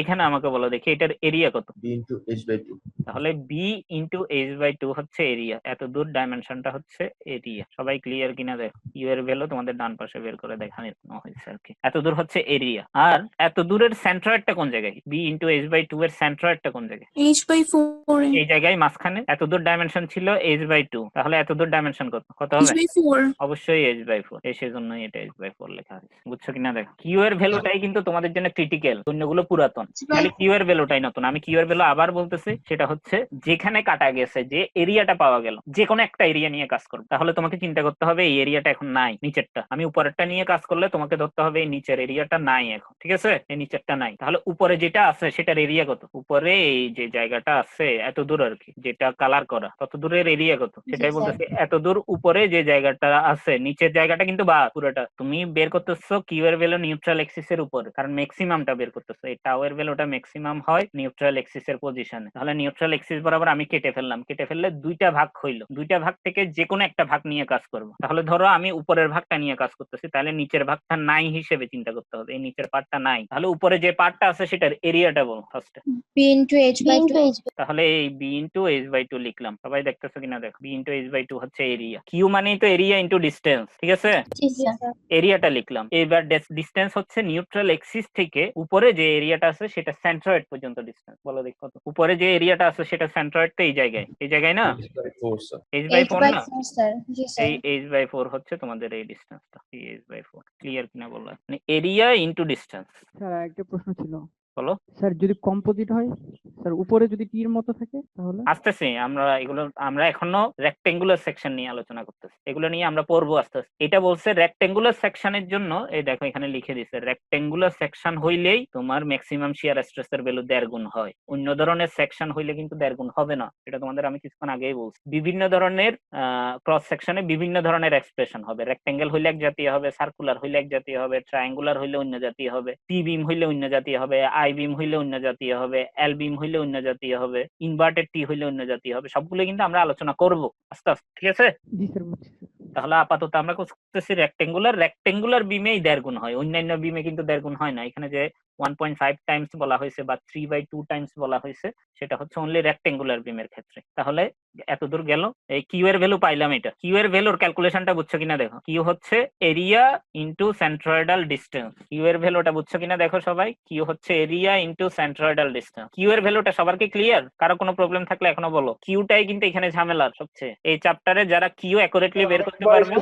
A: এখানে আমাকে বলো দেখি এটার এরিয়া কত?
D: b into h/2
A: তাহলে B into H by two হচ্ছে এরিয়া, এত দূর ডাইমেনশনটা হচ্ছে এরিয়া। সবাই ক্লিয়ার কিনা দেখো, ইউ এর ভ্যালু তোমাদের ডান পাশে বের করে দেখানো হয়েছে আর কি। এত দূর হচ্ছে এরিয়া। আর এত দূরের সেন্ট্রয়েডটা কোন জায়গায়? B into H by two এর সেন্ট্রয়েডটা কোন জায়গায়?
F: h/4
A: এই জায়গায় মাঝখানে। এত দূর ডাইমেনশন ছিল এইচ বাই টু, তাহলে এত দূর ডাইমেনশন কত হবে?
F: h/4
A: অবশ্যই এইচ বাই ফোর। সেই জন্যই এটা এইচ বাই ফোর লেখা আছে, বুঝছো কিনা দেখো। কিউ এর ভ্যালুটাই কিন্তু তোমাদের জন্য ক্রিটিক্যাল, অন্যগুলো পুরাতন, খালি কিউ এর ভ্যালুটাই নতুন। আমি কিউ এর ভ্যালু আবার বলতেছি, সেটা হচ্ছে যেখানে কাটা গেছে, যে এরিয়াটা পাওয়া গেল, যে কোনো একটা এরিয়া নিয়ে কাজ করবে। তাহলে তোমাকে চিন্তা করতে হবে এই এরিয়াটা এখন নাই, নিচেরটা। আমি উপরেরটা নিয়ে কাজ করলে তোমাকে ধরতে হবে এই নিচের এরিয়াটা নাই এখন, ঠিক আছে? এই নিচেরটা নাই, তাহলে উপরে যেটা আছে সেটার এরিয়া কত? উপরে এই যে জায়গাটা আছে এত দূর আর কি, যেটা কালার করা, তত দূরের এরিয়া কত? সেটাই বলতেছি। এত দূর উপরে যে জায়গাটা আছে, নিচের জায়গাটা কিন্তু বা পুরোটা তুমি বের করতেছো কিউ এর ভ্যালু নিউট্রাল এক্সিস এর উপর, কারণ ম্যাক্সিমামটা বের করতেছো। এই টাও এর ভ্যালুটা ম্যাক্সিমাম হয় নিউট্রাল এক্সিস এর পজিশনে। তাহলে নিউট্রাল এক্সিস বরাবর আমি কেটে ফেললাম, কেটে ফেললে দুইটা ভাগ হইলো, দুইটা ভাগ থেকে যে কোনো একটা ভাগ নিয়ে কাজ করবো। তাহলে ধরো আমি উপরের ভাগটা নিয়ে কাজ করতেছি, তাহলে নিচের ভাগটা নাই হিসেবে চিন্তা করতে হবে। এই নিচের পার্টটা নাই, তাহলে উপরে যে পার্টটা আছে সেটার এরিয়াটা বল ফার্স্টে।
E: b into h by 2.
A: তাহলে এই B into H by two লিখলাম, সবাই দেখতেছো কিনা দেখো। B into H by two হচ্ছে এরিয়া, কিউ মানেই তো এরিয়া ইন্টু ডিস্টেন্স, ঠিক আছে?
E: Yes, sir.
A: এরিয়াটা লিখলাম। এবার ডিস্টেন্স হচ্ছে নিউট্রাল এক্সিস থেকে উপরে যে এরিয়াটা আছে সেটা সেন্ট্রয়েড পর্যন্ত ডিস্টেন্স। বলো দেখো কত? উপরে যে এরিয়াটা আছে সেটা সেন্ট্রয়েড তো এই জায়গায়, এই জায়গায় না?
D: h/4 sir
A: H by
E: 8
A: four
E: by
A: না?
E: 4, sir. Yes, sir.
A: এই এইচ বাই ফোর হচ্ছে তোমাদের এই ডিস্টেন্সটা, এই এইচ বাই ফোর। ক্লিয়ার কিনা বলো, মানে এরিয়া ইন্টু ডিস্টেন্স।
G: স্যার একটা প্রশ্ন ছিল।
A: বলো।
G: স্যার যদি কম্পোজিট হয়, স্যার উপরে যদি টির মতো থাকে তাহলে?
A: আসতেছি আমরা এখনো রেক্টেঙ্গুলার সেকশন নিয়ে আলোচনা করতেছি, এগুলো নিয়ে আমরা পড়বো আস্তে আস্তে। এটা বলছে রেক্টেঙ্গুলার সেকশনের জন্য, এই দেখো এখানে লিখে দিছে রেক্টেঙ্গুলার সেকশন হইলেই তোমার ম্যাক্সিমাম শিয়ার স্ট্রেসের ভ্যালু 1.5 গুণ হয়। অন্য ধরনের সেকশন হইলে কিন্তু 1.5 গুণ হবে না, এটা তোমাদের আমি কিছুক্ষণ আগেই বলছি। বিভিন্ন ধরনের ক্রস সেকশনে বিভিন্ন ধরনের এক্সপ্রেশন হবে। রেক্টেঙ্গেল হইলে এক জাতীয় হবে, সার্কুলার হইলে এক জাতীয় হবে, ট্রায়াঙ্গুলার হইলে অন্য জাতীয় হবে, টি বিম হইলে অন্য জাতীয় হবে, আই বিম হইলে অন্য জাতীয় হবে, এল বিম হইলে অন্য জাতীয় হবে, ইনভার্টেড টি হইলে অন্য জাতীয় হবে। সবগুলো কিন্তু আমরা আলোচনা করব আস্তে আস্তে, ঠিক আছে?
G: জি স্যার, বুঝছি স্যার।
A: তাহলে আপাতত আমরা করতেছি রেক্টেঙ্গুলার বিমেই 1.5 গুণ হয়, অন্যান্য বিমে কিন্তু 1.5 গুণ হয় না। এখানে যে 1.5 টাইমস বলা হয়েছে বা 3/2 টাইমস বলা হয়েছে, সেটা হচ্ছে অনলি রেক্টেঙ্গুলার বিমের ক্ষেত্রে। তাহলে এত দূর গেল। এই কিউ এর ভ্যালু পাইলাম, এটা কিউ এর ভ্যালুর ক্যালকুলেশনটা বুঝছো কিনা দেখো। কিউ হচ্ছে area into centroidal distance. Q এর ভ্যালুটা বুঝছো কিনা দেখো সবাই। কিউ হচ্ছে area into centroidal distance. Q এর ভ্যালুটা সবার কি ক্লিয়ার? কারো কোনো প্রবলেম থাকলে এখনো বলো। কিউটাই কিন্তু এখানে ঝামেলার সবচেয়ে। এই চ্যাপ্টারে যারা কিউ অ্যাকুরেটলি বের করতে পারবে।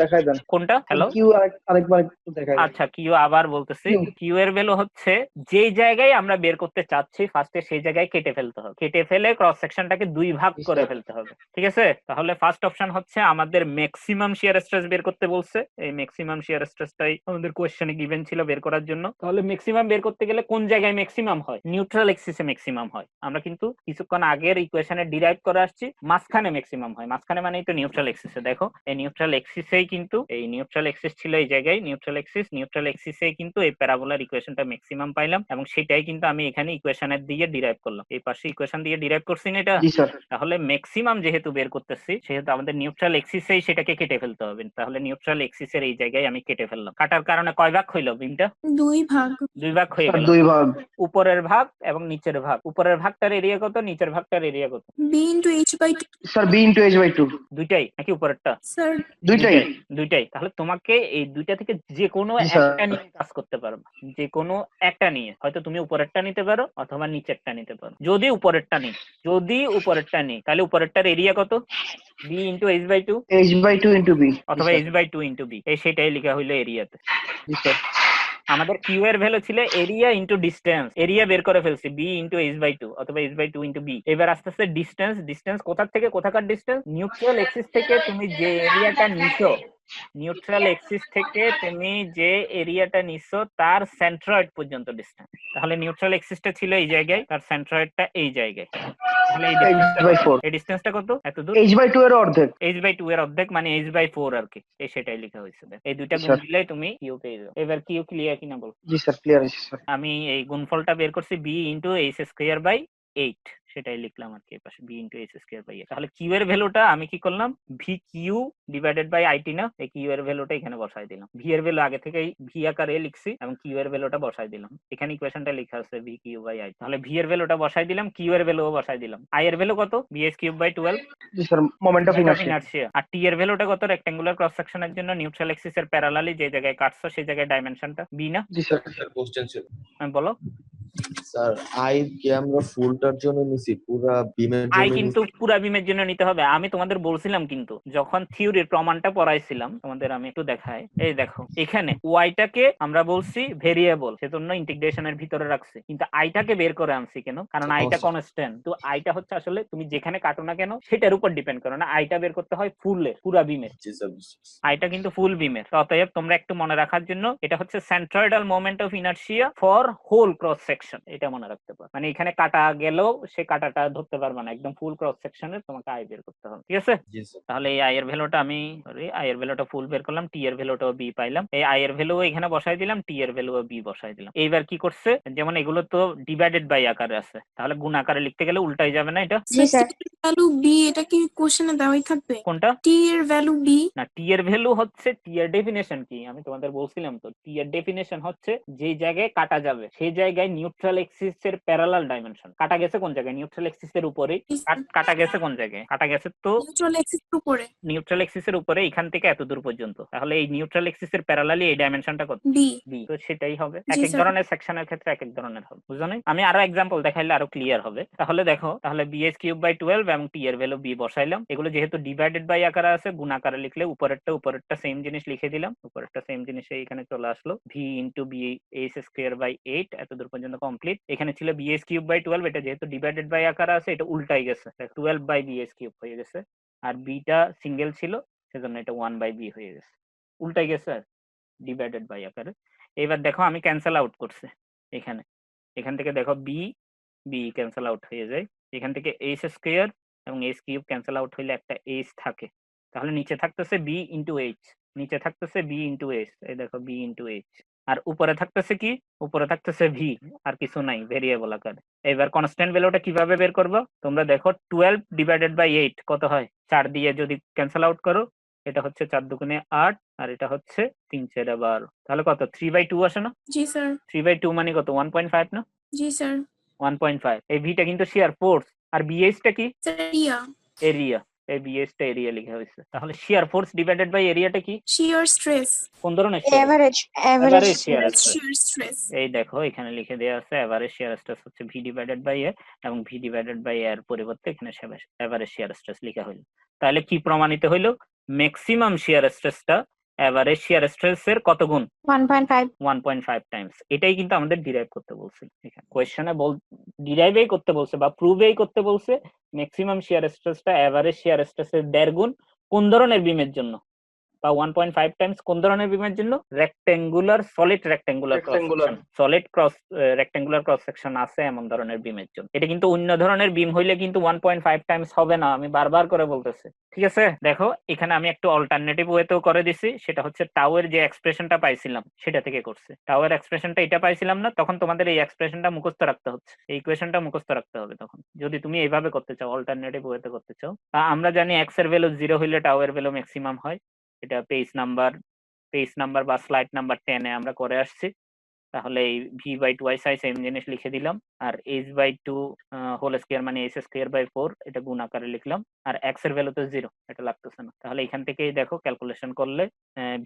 C: দেখাই দেন
A: কোনটা? হ্যালো,
C: কিউ আরেকবার একটু দেখাই দেন।
A: আচ্ছা কিউ আবার বলতেছি। কিউ এর ভ্যালু হচ্ছে যেই জায়গায় আমরা বের করতে চাচ্ছি ফার্স্টে সেই জায়গায় কেটে ফেলতে হবে, কেটে ফেলে ক্রস সেকশনটাকে দুই ভাগ করে ফেলতে হবে, ঠিক আছে? তাহলে ফার্স্ট অপশন হচ্ছে আমাদের ম্যাক্সিমাম শিয়ার স্ট্রেস বের করতে বলছে। এই ম্যাক্সিমাম শিয়ার স্ট্রেসটাই আমাদের কোশ্চেনে গিভেন ছিল বের করার জন্য। তাহলে ম্যাক্সিমাম বের করতে গেলে কোন জায়গায় ম্যাক্সিমাম হয়? নিউট্রাল এক্সিসে ম্যাক্সিমাম হয়। আমরা কিন্তু কিছুক্ষণ আগের ইকুয়েশনে ডিরাইভ করে আসছি মাঝখানে ম্যাক্সিমাম হয়। মাঝখানে মানেই তো নিউট্রাল এক্সিসে। দেখো এই নিউট্রাল এক্সিসেই কিন্তু এই নিউট্রাল এক্সিস ছিল এই জায়গায়, নিউট্রাল এক্সিসে কিন্তু এই প্যারাবোলার ইকুয়েশনটা ম্যাক্সিমাম পাইলাম, এবং সেটাই কিন্তু আমি এখানে ইকুয়েশনের দিয়ে ডিরাইভ করলাম। এই পাশে ইকুয়েশন দিয়ে ডিরাইভ করছি না এটা।
C: জি স্যার।
A: তাহলে ম্যাক্সিমাম যেহেতু বের করতেছি, সেহেতু আমাদের নিউট্রাল এক্সিসেই সেটাকে কেটে ফেলতে হবে। তাহলে নিউট্রাল এক্সিসের এই জায়গায় আমি কেটে ফেললাম। কাটার কারণে কয় ভাগ হইলো বিমটা?
F: 2 ভাগ।
A: 2 ভাগ হয়ে গেল।
C: 2 ভাগ।
A: উপরের ভাগ এবং নিচের ভাগ। উপরের ভাগটার এরিয়া কত, নিচের ভাগটার এরিয়া কত?
F: b into h/2
C: sir b into h/2
A: দুইটাই নাকি উপরেরটা?
F: স্যার।
C: দুইটাই।
A: তাহলে তোমাকে এই দুইটা থেকে যে কোনো
C: জি স্যার।
A: একটা নিয়ে কাজ করতে পারবে, যে কোনো একটা নিয়ে। হয়তো তুমি উপরেরটা নিতে পারো অথবা নিচেরটা নিতে পারো। যদি উপরেরটা নিই তাহলে উপরেরটার এরিয়া কত? b into h/2
C: h/2 into b
A: অথবা h/2 into b, এই সেটাই লেখা হইলো এরিয়াতে।
C: জি স্যার।
A: আমাদের কিউ এর ভ্যালু ছিল এরিয়া ইনটু ডিসটেন্স, এরিয়া বের করে ফেলছি b ইনটু h/2 অথবা h/2 ইনটু b। এবার আস্তে আস্তে ডিসটেন্স কোথা থেকে কোথাকার ডিসটেন্স? নিউট্রাল এক্সিস থেকে তুমি যে এরিয়াটা নিছো নিউট্রাল এক্সিস থেকে তুমি যে এরিয়াটা নিছো তার সেন্ট্রয়েড পর্যন্ত ডিসটেন্স। তাহলে নিউট্রাল এক্সিসটা ছিল এই জায়গায়, তার সেন্ট্রয়েডটা এই জায়গায়। তাহলে এই
C: h/4
A: এই ডিসটেন্সটা কত? এত দূর
C: h/2 এর অর্ধেক।
A: h/2 এর অর্ধেক মানে h/4 আর কি, এই সেটাই লেখা হয়েছে। এই দুইটা
C: জি,
A: গুণ
C: স্যার।
A: দিলে তুমি কিউ পেয়ে যাবে। এবার কিউ ক্লিয়ার কিনা বল।
C: জি স্যার, ক্লিয়ার আছে স্যার।
A: আমি এই গুণফলটা বের করছি b into H square by 8, সেটাই লিখলাম আর কি পাশে, b into H square by 8। তাহলে কিউ এর ভ্যালুটা আমি কি করলাম, V Q divided by IT না, এই কিউ এর ভ্যালুটা এখানে বসাই দিলাম। ভি এর ভ্যালু আগে থেকেই ভি আকারে লিখছি এবং কিউ এর ভ্যালুটা বসাই দিলাম। এখানে ইকুয়েশনটা লেখা আছে ভি কিউ বাই আই। তাহলে ভি এর ভ্যালুটা বসাই দিলাম, কিউ এর ভ্যালুও বসাই দিলাম। আই এর ভ্যালু কত? বিএস কিউব বাই 12
C: জি sir, moment of inertia.
A: Inertia. আর টি এর ভ্যালুটা কত? রেক্টেঙ্গুলার ক্রস সেকশনের জন্য নিউট্রাল এক্সিস এর প্যারালালি যে জায়গায় কাটছো সেই জায়গায় ডাইমেনশনটা বি না?
C: জি স্যার।
B: কোশ্চেন ছিল
A: বলো।
B: স্যার আই কি আমরা ফুলটার জন্য নিছি, পুরা বিমের
A: আই
B: জন্য
A: কিন্তু পুরা বিমের জন্য নিতে হবে। আমি তোমাদের বলছিলাম কিন্তু যখন থিওরির প্রমাণটা পড়াইছিলাম তোমাদের, আমি একটু দেখাই। এই দেখো এখানে ওয়াইটাকে আমরা বলছি ভেরিয়েবল, সেজন্য ইন্টিগ্রেশনের ভিতরে রাখছি, কিন্তু আইটাকে বের করে আনছি কেন? কারণ আইটা কনস্ট্যান্ট। তো আইটা হচ্ছে আসলে তুমি যেখানে কাটো না কেন সেটার উপর ডিপেন্ড করে না, আইটা বের করতে হয় ফুলের, পুরা বিমের। আইটা কিন্তু ফুল বিমের। অতএব তোমরা একটু মনে রাখার জন্য এটা হচ্ছে centroidal moment of inertia for whole cross section, এটা মনে রাখতে পারো। মানে এখানে কাটা গেলেও সে কাটাটা ধরতে পারবে না, একদম ফুল ক্রস সেকশনে তোমাকে আই বের করতে হবে, ঠিক আছে? তাহলে এই আই এর ভ্যালুটা আমি আই এর ভ্যালুটা ফুল বের করলাম, টি এর ভ্যালুটাও বি পাইলাম, এই আই এর ভ্যালু এখানে বসাই দিলাম, টি এর ভ্যালু বি বসাই দিলাম। এইবার কি করছে, যেমন এগুলো তো ডিভাইডেড বাই আকারে আছে, তাহলে গুণ আকারে লিখতে গেলে উল্টাই যাবে না এটা?
E: জি স্যার।
F: ভ্যালু বি, এটা কি কোশ্চেনে দেওয়াই থাকবে?
A: কোনটা?
F: টি এর ভ্যালু বি
A: না, টি এর ভ্যালু হচ্ছে, টি এর ডেফিনেশন কি আমি তোমাদের বলছিলাম তো, টি এর ডেফিনেশন হচ্ছে যে জায়গায় কাটা যাবে সেই জায়গায় নিউট্রাল এক্সিস এর প্যারালাল ডাইমেনশন। কাটা গেছে কোন জায়গায়? নিউট্রাল এক্সিস এর উপরে। কাটা গেছে কোন জায়গায়? কাটা গেছে তো
F: নিউট্রাল এক্সিস এর উপরে,
A: নিউট্রাল এক্সিস এর উপরে, এখান থেকে এত দূর পর্যন্ত। তাহলে এই নিউট্রাল এক্সিস এর প্যারালালি এই ডাইমেনশনটা কত?
F: বি।
A: বি। তো সেটাই হবে।
F: জি,
A: এক এক
F: স্যার।
A: ধরনের সেকশনের ক্ষেত্রে এক এক ধরনের হবে, বুঝছো না? আমি আরো एग्जांपल দেখাইলে আরো ক্লিয়ার হবে। তাহলে দেখো, তাহলে bs কিউব বাই 12 এবং টি এর ভ্যালু বি বসাইলাম। এগুলো যেহেতু ডিভাইডেড বাই আকারে আছে, গুণ আকারে লিখলে উপরেরটা সেম জিনিস লিখে দিলাম, উপরেরটা সেম জিনিস এখানে চলে আসলো, V into B H square by 8। এতদূর পর্যন্ত কমপ্লিট। এখানে ছিল bs কিউব বাই 12, এটা যেহেতু ডিভাইডেড বাই আকারে আছে এটা উল্টাই গেছে, 12 বাই bs কিউব হয়ে গেছে। আর বিটা সিঙ্গেল ছিল সেজন্য এটা 1 বাই বি হয়ে গেছে, উল্টাই গেছে আর ডিভাইডেড বাই আকারে। এবার দেখো আমি ক্যান্সেল আউট করছি এখানে, এখান থেকে দেখো বি বি ক্যান্সেল আউট হয়ে যায়, এখান থেকে এইচ স্কয়ার এবং এইচ কিউব ক্যান্সেল আউট হইলে একটা এইচ থাকে, তাহলে নিচে থাকতেছে বি ইন্টু এইচ, নিচে থাকতেছে বি ইন্টু এইচ, এই দেখো বি ইন্টু এইচ। আর উপরে থাকতেছে কি? উপরে থাকতেছে ভি, আর কিছু নাই, ভেরিয়েবল আকারে। এবার কনস্ট্যান্ট ভ্যালুটা কিভাবে বের করবো তোমরা দেখো, 12 ডিভাইডেড বাই 8 কত হয়? 4 দিয়ে যদি ক্যান্সেল আউট করো, এটা হচ্ছে 4 দুগুণে 8 আর এটা হচ্ছে 3 4 12, তাহলে কত? 3/2 আসে না?
F: জি স্যার।
A: 3/2 মানে কত? 1.5 না?
F: জি স্যার।
A: 1.5। এই ভিটা কিন্তু শিয়ার ফোর্স, আর বিএইচটা কি?
F: এরিয়া।
A: এরিয়া। এই বিএইচটা এরিয়া লেখা হয়েছে। তাহলে শিয়ার ফোর্স ডিভাইডেড বাই এরিয়াটা কি?
F: Shear stress.
A: কোন ধরনের shear?
E: Average
A: average shear
E: stress.
A: Stress.
F: Shear stress.
A: এই দেখো এখানে লিখে দেওয়া আছে এভারেজ শিয়ার স্ট্রেস হচ্ছে ভি ডিভাইডেড বাই এ, এবং ভি ডিভাইডেড বাই এর পরিবর্তে এখানে এভারেজ শিয়ার স্ট্রেস লেখা হলো। তাহলে কি প্রমাণিত হইলো? ম্যাক্সিমাম শিয়ার স্ট্রেসটা এভারেজ শিয়ার স্ট্রেস এর কত গুণ?
E: 1.5
A: 1.5 টাইমস। এটাই কিন্তু আমাদের ডিরাইভ করতে বলছে এখানে কোশ্চেনে, ডিরাইভই করতে বলছে বা প্রুভই করতে বলছে ম্যাক্সিমাম শিয়ার স্ট্রেসটা এভারেজ শিয়ার স্ট্রেসের 1.5 গুণ। কোন ধরনের বিমের জন্য? বা 1.5 টাইমস কোন ধরনের বিমের জন্য? Rectangular, solid rectangular cross section, solid cross rectangular cross section আছে এমন ধরনের বিমের জন্য। এটা কিন্তু অন্য ধরনের বিম হইলে কিন্তু 1.5 টাইমস হবে না, আমি বারবার করে বলতেছি, ঠিক আছে? দেখো এখানে আমি একটু অল্টারনেটিভ ওয়েতেও করে দিছি, সেটা হচ্ছে টাউ এর যে এক্সপ্রেশনটা পাইছিলাম সেটা থেকে করছে। টাউ এর এক্সপ্রেশনটা এটা পাইছিলাম না, তখন তোমাদের এই এক্সপ্রেশনটা মুখস্থ রাখতে হচ্ছে, এই ইকুয়েশনটা মুখস্থ রাখতে হবে তখন, যদি তুমি এইভাবে করতে চাও, অল্টারনেটিভ ওয়েতে করতে চাও। আমরা জানি এক্স এর ভ্যালু 0 হইলে টাউ এর ভ্যালু ম্যাক্সিমাম হয়, এটা পেজ নাম্বার বা স্লাইড নাম্বার 10 এ আমরা করে আসছি। তাহলে এই ভি বাই 2i সেম জিনিস লিখে দিলাম, আর এইচ বাই 2 হোল স্কয়ার মানে এইচ স্কয়ার বাই 4 এটা গুণ আকারে লিখলাম, আর এক্স এর ভ্যালু তো 0, এটা লাগতেছে না। তাহলে এখান থেকেই দেখো ক্যালকুলেশন করলে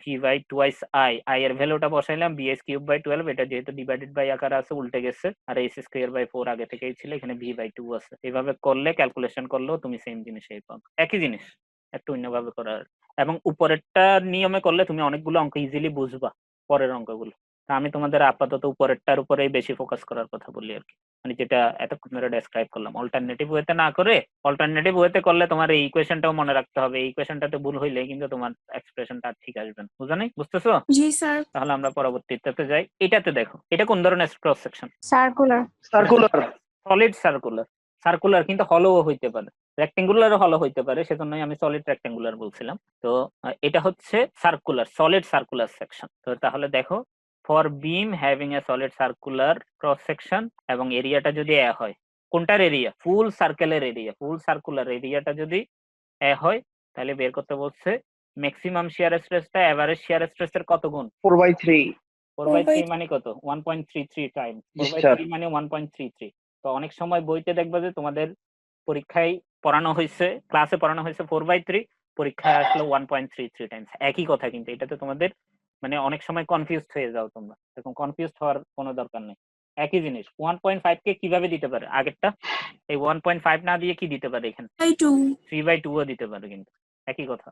A: ভি বাই 2i আই এর ভ্যালুটা বসাইলাম, বিএস কিউব বাই 12, এটা যেহেতু ডিভাইডেড বাই আকারে আছে উল্টে গেছে, আর এইচ স্কয়ার বাই 4 আগে থেকেই ছিল, এখানে ভি বাই 2 আছে। এইভাবে করলে ক্যালকুলেশন করলেও তুমি সেম জিনিসই পাবে, একই জিনিস, একটু অন্যভাবে করার। এবং উপরেরটা নিয়মে করলে তুমি অনেকগুলো অঙ্ক ইজিলি বুঝবা, পরের অঙ্কগুলো। আমি তোমাদের আপাতত উপরেরটার উপরেই বেশি ফোকাস করার কথা বলি আর কি। মানে যেটা এতক্ষণ ধরে ডেসক্রাইব করলাম। অল্টারনেটিভ ওয়েতে না করে অল্টারনেটিভ ওয়েতে করলে তোমার এই ইকুয়েশনটাও মনে রাখতে হবে, এই ইকুয়েশনটাতে ভুল হইলে কিন্তু তোমার এক্সপ্রেশনটা ঠিক আসবে না। বুঝা নাই? বুঝতেছো?
F: জি স্যার।
A: তাহলে আমরা পরবর্তীতে যাই। এটাতে দেখো, এটা কোন ধরনের cross section?
E: Circular.
C: Circular.
A: Solid circular. Circular কিন্তু হলো হইতে পারে, রেক্টেঙ্গুলারও হলো হইতে পারে, সেজন্যই আমি সলিড রেক্টেঙ্গুলার বলছিলাম। তো এটা হচ্ছে সার্কুলার, সলিড সার্কুলার সেকশন। তো তাহলে দেখো, for beam having a solid circular cross section এবং এরিয়াটা যদি এ হয়, কোনটার এরিয়া? ফুল সার্কেলের এরিয়া, ফুল সার্কুলার এরিয়াটা যদি এ হয়, তাহলে বের করতে বলছে ম্যাক্সিমাম শিয়ার স্ট্রেসটা এভারেজ শিয়ার স্ট্রেসের কত গুণ?
C: 4/3।
A: 4/3 মানে কত? 1.33 টাইম।
C: জি স্যার।
A: 4/3 মানে 1.33। তো অনেক সময় বইতে দেখবা যে তোমাদের পরীক্ষায় পড়ানো হয়েছে, ক্লাসে পড়ানো হয়েছে 4/3, পরীক্ষায় আসলো 1.33 টাইমস। একই কথা, কিন্তু এটাতে তোমাদের মানে অনেক সময় কনফিউজড হয়ে যাও তোমরা। এরকম কনফিউজড হওয়ার কোনো দরকার নেই। একই জিনিস 1.5 কে কিভাবে দিতে পারে? আগেরটা এই 1.5 না দিয়ে কি দিতে পারে এখানে?
F: 2
A: 3/2 ও দিতে পারে, কিন্তু একই কথা।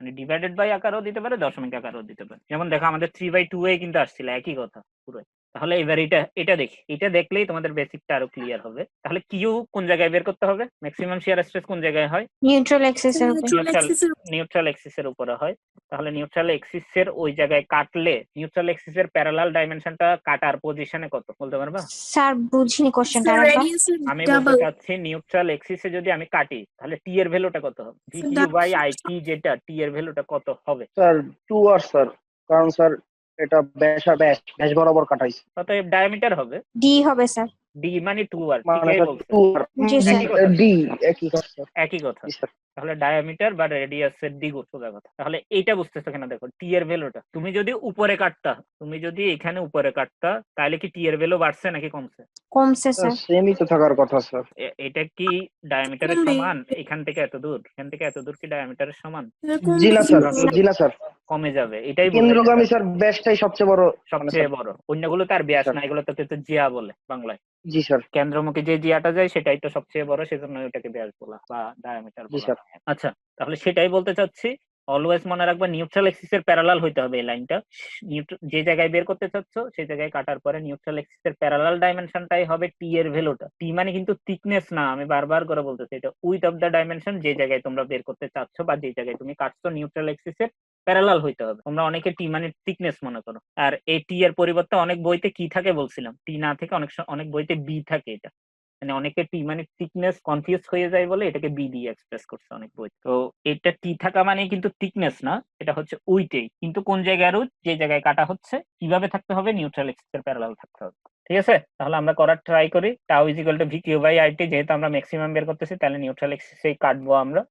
A: মানে ডিভাইডেড বাই আকারও দিতে পারে, দশমিক আকারও দিতে পারে। যেমন দেখো আমাদের 3/2 এ কিন্তু আসছিল, একই কথা পুরো। তাহলে এবার এটা দেখি, এটা দেখলেই তোমাদের বেসিকটা আরো ক্লিয়ার হবে। তাহলে কিউ কোন জায়গায় বের করতে হবে? ম্যাক্সিমাম শিয়ার স্ট্রেস কোন জায়গায় হয়?
E: Neutral axis এর উপর।
A: নিউট্রাল এক্সিসের উপরে হয়। তাহলে নিউট্রাল এক্সিসের ওই জায়গায় কাটলে নিউট্রাল এক্সিসের প্যারালাল ডাইমেনশনটা কাটার পজিশনে কত বলতে পারবা?
E: স্যার বুঝিনি কোশ্চেনটা আরেকবার।
F: রেডিয়াসের
A: আমি বলতে
F: ডাবল।
A: চাচ্ছি নিউট্রাল এক্সিসে যদি আমি কাটি, তাহলে টি এর ভ্যালুটা কত হবে? V Q by I T, যেটা টি এর ভ্যালুটা কত হবে?
C: স্যার 2 আর স্যার, কারণ স্যার এটা ব্যাস বরাবর কাটাইছে।
A: অতএব ডায়ামিটার হবে
E: D হবে স্যার।
A: ডি মানে 2 আর,
C: মানে
A: ঠিকই
C: স্যার
A: বলছে,
C: 2 আর
E: জি স্যার।
A: একই কথা।
C: ডি একই কথা স্যার।
A: একই কথা।
C: জি স্যার।
A: তাহলে ডায়ামিটার বা রেডিয়াসের দ্বিগুণ, সোজা কথা। তাহলে এইটা বুঝতেছো কিনা দেখো, টি এর ভ্যালুটা তুমি যদি উপরে কাটতা, তুমি যদি এখানে উপরে কাটতা, তাহলে কি টি এর ভ্যালু বাড়ছে নাকি কমছে?
E: কমছে
C: স্যার
E: স্যার।
C: সেমই তো থাকার কথা স্যার।
A: এটা কি ডায়ামিটারের
F: কমবে।
A: সমান? এখান থেকে এত দূর, এখান থেকে এত দূর কি ডায়ামিটারের সমান?
C: জি না স্যার, জি না স্যার,
A: কমে যাবে, এটাই বোঝাইতে
C: কেন্দ্রগামী
A: চাচ্ছি।
C: স্যার ব্যাসটাই সবচেয়ে বড়।
A: সবচেয়ে বড়, অন্যগুলো তার ব্যাস
C: স্যার।
A: না, এগুলো তো কিন্তু জিয়া বলে বাংলায়।
C: জি স্যার।
A: কেন্দ্রমুখী যে জিয়াটা যায় সেটাই তো সবচেয়ে বড়, সেজন্য ওটাকে ব্যাস বলা বা ডায়ামিটার
C: জি
A: বলা
C: স্যার।
A: হয়। আচ্ছা, তাহলে সেটাই বলতে চাচ্ছি, অলওয়েজ মনে রাখবা নিউট্রাল এক্সিসের প্যারালাল হইতে হবে এই লাইনটা। যে জায়গায় বের করতে চাচ্ছ সেই জায়গায় কাটার পরে নিউট্রাল এক্সিসের প্যারালাল ডাইমেনশনটাই হবে টি এর ভ্যালুটা। টি মানে কিন্তু থিকনেস না, আমি বারবার করে বলতেছি, এটা উইথ অফ দ্য ডাইমেনশন, যে জায়গায় তোমরা বের করতে চাচ্ছ বা যে জায়গায় তুমি কাটছো নিউট্রাল এক্সিসের প্যারালাল হইতে হবে। তোমরা অনেকে টি মানে থিকনেস মনে করো, আর এই টি এর পরিবর্তে অনেক বইতে কি থাকে বলছিলাম, টি না থেকে অনেক বইতে বি থাকে। এটা মানে অনেকে টি মানে থিকনেস কনফিউজ হয়ে যায় বলে এটাকে বি দিয়ে এক্সপ্রেস করছে অনেক বই। তো এটা টি থাকা মানে কিন্তু থিকনেস না, এটা হচ্ছে উইটেই, কিন্তু কোন জায়গায় উইথ, যে জায়গায় কাটা হচ্ছে কিভাবে থাকতে হবে? নিউট্রাল এক্সিসের প্যারালাল থাকতে হবে। ঠিক আছে, তাহলে আমরা করার ট্রাই করি। Tau is equal to V Q by I T, যেহেতু আমরা ম্যাক্সিমাম বের করতেছি তাহলে নিউট্রাল এক্সিসেই কাটবো আমরা।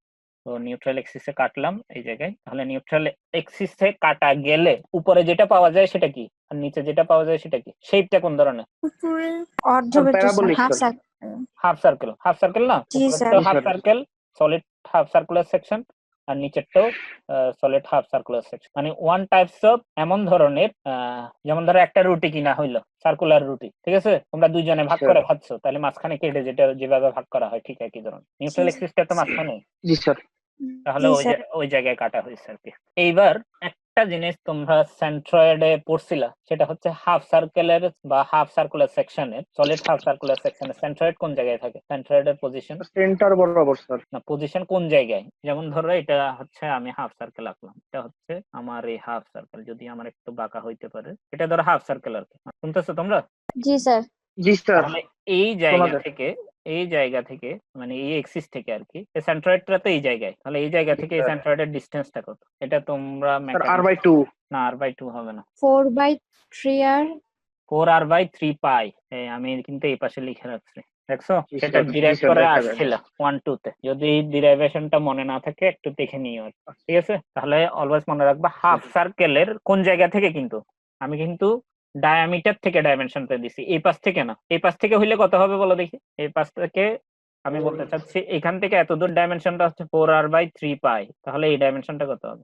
A: তো নিউট্রাল এক্সিসে কাটলাম এই জায়গায়। তাহলে নিউট্রাল এক্সিসে কাটা গেলে উপরে যেটা পাওয়া যায় সেটা কি, আর নিচে যেটা পাওয়া যায় সেটা কি? শেপটা কোন ধরনের?
F: উপরে
E: অর্ধবৃত্ত sir,
C: parabolic
E: half
C: sir.
E: Circle.
A: Half circle. Half circle না,
E: জি
A: উপরেরটা
E: sir.
A: Half
C: sir.
A: Circle, solid half circular section, আর নিচেরটাও সলিড হাফ সার্কুলার সেকশন। মানে ওয়ান টাইপস অফ এমন ধরনের, যেমন ধরো একটা রুটি কিনা হইলো, সার্কুলার রুটি, ঠিক আছে, তোমরা দুইজনে ভাগ করে খাচ্ছ, তাহলে মাঝখানে কেটে যেটা যেভাবে ভাগ করা হয় ঠিক একই ধরনের। নিউট্রাল এক্সিসটা তো মাঝখানে,
C: জি স্যার।
A: তাহলে
E: জি স্যার।
A: ওই জায়গায় কাটা হয়েছে আর কি। এইবার একটা জিনিস তোমরা সেন্ট্রয়েডে পড়ছিলা, সেটা হচ্ছে হাফ সার্কেলের বা হাফ সার্কুলার সেকশনের, সলিড হাফ সার্কুলার সেকশনের সেন্ট্রয়েড কোন জায়গায় থাকে? সেন্ট্রয়েডের পজিশন
C: সেন্টার বরাবর স্যার।
A: না, পজিশন কোন জায়গায়? যেমন ধরো এটা হচ্ছে আমি হাফ সার্কেল আঁকলাম, এটা হচ্ছে আমার এই হাফ সার্কেল, যদি আমার একটু বাঁকা হইতে পারে, এটা ধরো হাফ সার্কেল আর কি। শুনতেছো তোমরা?
E: জি স্যার।
C: জি স্যার।
A: তাহলে এই জায়গা থেকে মানে এই এক্সিস থেকে আর কি, সেন্ট্রয়েডটা তো এই জায়গায়, তাহলে এই জায়গা থেকে এই সেন্ট্রয়েডের ডিসটেন্সটা কত? এটা তোমরা
C: স্যার r/2।
A: না, r/2 হবে না,
E: 4/3 আর
A: 4r/3 পাই। আমি কিন্তু এই পাশে লিখে রাখছি, দেখছো?
C: জি
A: সেটা
C: স্যার, জি
A: ডিরাইভ
C: স্যার,
A: করে
C: দেখা যায়।
A: আসছিল 1-2 তে। যদি ডিরাইভেশনটা মনে না থাকে একটু দেখে নিও আর কি, ঠিক আছে? তাহলে অলওয়েজ মনে রাখবা হাফ সার্কেলের কোন জায়গা থেকে, কিন্তু আমি কিন্তু ডায়ামিটার থেকে ডাইমেনশনটা দিছি, এই পাশ থেকে না। এই পাশ থেকে হইলে কত হবে বলো দেখি? এই পাশ থেকে আমি বলতে চাচ্ছি এখান থেকে এত দূর ডাইমেনশনটা হচ্ছে 4r/3 পাই, তাহলে এই ডাইমেনশনটা কত হবে?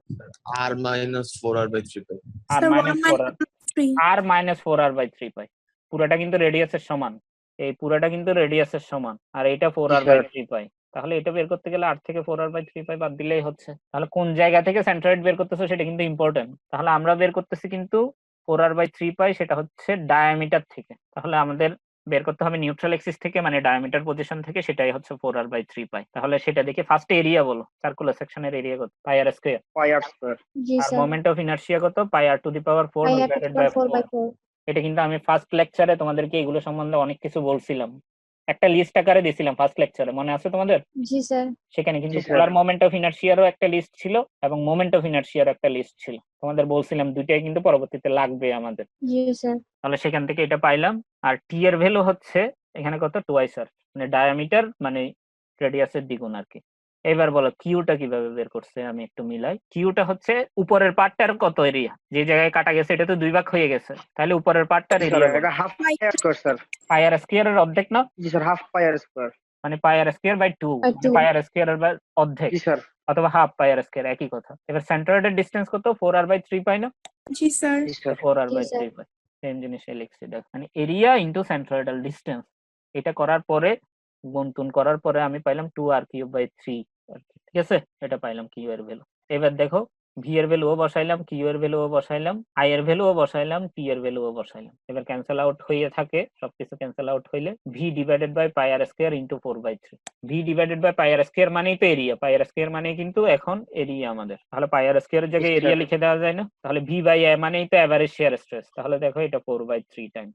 B: r minus 4r/3 পাই।
A: r
F: sir
A: minus 4r,
F: 1/3।
A: r minus 4r/3 পাই। পুরোটা কিন্তু রেডিয়াসের সমান, এই পুরোটা কিন্তু রেডিয়াসের সমান, আর এটা 4r/3 পাই। তাহলে এটা বের করতে গেলে r থেকে 4r/3 পাই বাদ দিলেই হচ্ছে। তাহলে কোন জায়গা থেকে সেন্ট্রয়েড বের করতেছো সেটা কিন্তু ইম্পর্টেন্ট। তাহলে আমরা বের করতেছি কিন্তু 4r/3 পাই, সেটা হচ্ছে ডায়ামিটার থেকে। তাহলে আমাদের বের করতে হবে নিউট্রাল এক্সিস থেকে, মানে ডায়ামিটার পজিশন থেকে, সেটাই হচ্ছে 4r/3π। তাহলে সেটা দেখে ফার্স্ট এরিয়া বলো, সার্কুলার সেকশনের এরিয়া কত? পাই আর স্কয়ার।
C: পাই আর স্কয়ার।
E: জি
A: আর
E: স্যার
A: মোমেন্ট অফ ইনার্শিয়া কত? Pi r to the power 4
E: pi r to
A: divided
E: the
A: by
E: power 4 by
A: 4।
E: 4
A: এটা কিন্তু আমি ফার্স্ট লেকচারে তোমাদেরকে এগুলো সম্বন্ধে অনেক কিছু বলছিলাম, একটা লিস্ট আকারে দিয়েছিলাম ফার্স্ট লেকচারে, মনে আছে তোমাদের?
E: জি স্যার
A: সেখানে কিন্তু
C: জি স্যার।
A: পোলার মোমেন্ট অফ ইনার্শিয়ারও একটা লিস্ট ছিল এবং মোমেন্ট অফ ইনার্শিয়ার একটা লিস্ট ছিল, তোমাদের বলছিলাম দুইটাই কিন্তু পরবর্তীতে লাগবে আমাদের।
E: জি স্যার
A: তাহলে সেখান থেকে এটা পাইলাম। আর টি এর ভ্যালু হচ্ছে এখানে কত? টুয়াইস আর, মানে ডায়ামিটার মানে রেডিয়াসের দ্বিগুণ আর কি। এবার বলো কিউটা কিভাবে বের করছে, আমি একটু মিলাই। কিউটা হচ্ছে উপরের পার্টটার কত এরিয়া, যে জায়গায় কাটা গেছে এটা তো 2 ভাগ হয়ে গেছে, তাহলে উপরের পার্টটার
C: স্যার
A: এরিয়া
C: এটা হাফ পাই আর স্কয়ার স্যার।
A: পাই আর স্কয়ারের অর্ধেক না?
C: জি স্যার, হাফ পাই আর স্কয়ার।
A: মানে পাই আর স্কয়ার বাই 2,
E: বাই
A: মানে
E: 2
A: পাই আর স্কয়ারের বাই অর্ধেক,
C: জি স্যার।
A: অথবা হাফ পাই আর স্কয়ার, একই কথা। এবার সেন্ট্রয়েডের ডিসটেন্স কত? 4r/3π না?
F: জি স্যার।
C: জি স্যার।
A: 4r/3π সেম জিনিসই লিখছি, দেখ মানে এরিয়া ইনটু সেন্ট্রয়েডাল ডিসটেন্স। এটা করার পরে গুণটুন করার পরে আমি পাইলাম 2r³/3 আর কি, ঠিক আছে? এটা পাইলাম কিউ এর ভ্যালু। এবার দেখো ভি এর ভ্যালুও বসাইলাম, কিউ এর ভ্যালুও বসাইলাম, আই এর ভ্যালুও বসাইলাম, টি এর ভ্যালুও বসাইলাম। এবার ক্যান্সেল আউট হয়ে থাকে, সবকিছু ক্যান্সেল আউট হইলে V divided by pi R square into 4/3। V divided by pi R square মানেই তো এরিয়া, পাই আর স্কয়ার মানে কিন্তু এখন এরিয়া আমাদের। তাহলে পাই আর স্কয়ারের জায়গায়
C: জি,
A: এরিয়া
C: স্যার।
A: লিখে দেওয়া যায় না? তাহলে ভি বাই এ মানেই তো এভারেজ শিয়ার স্ট্রেস। তাহলে দেখো এটা 4/3 time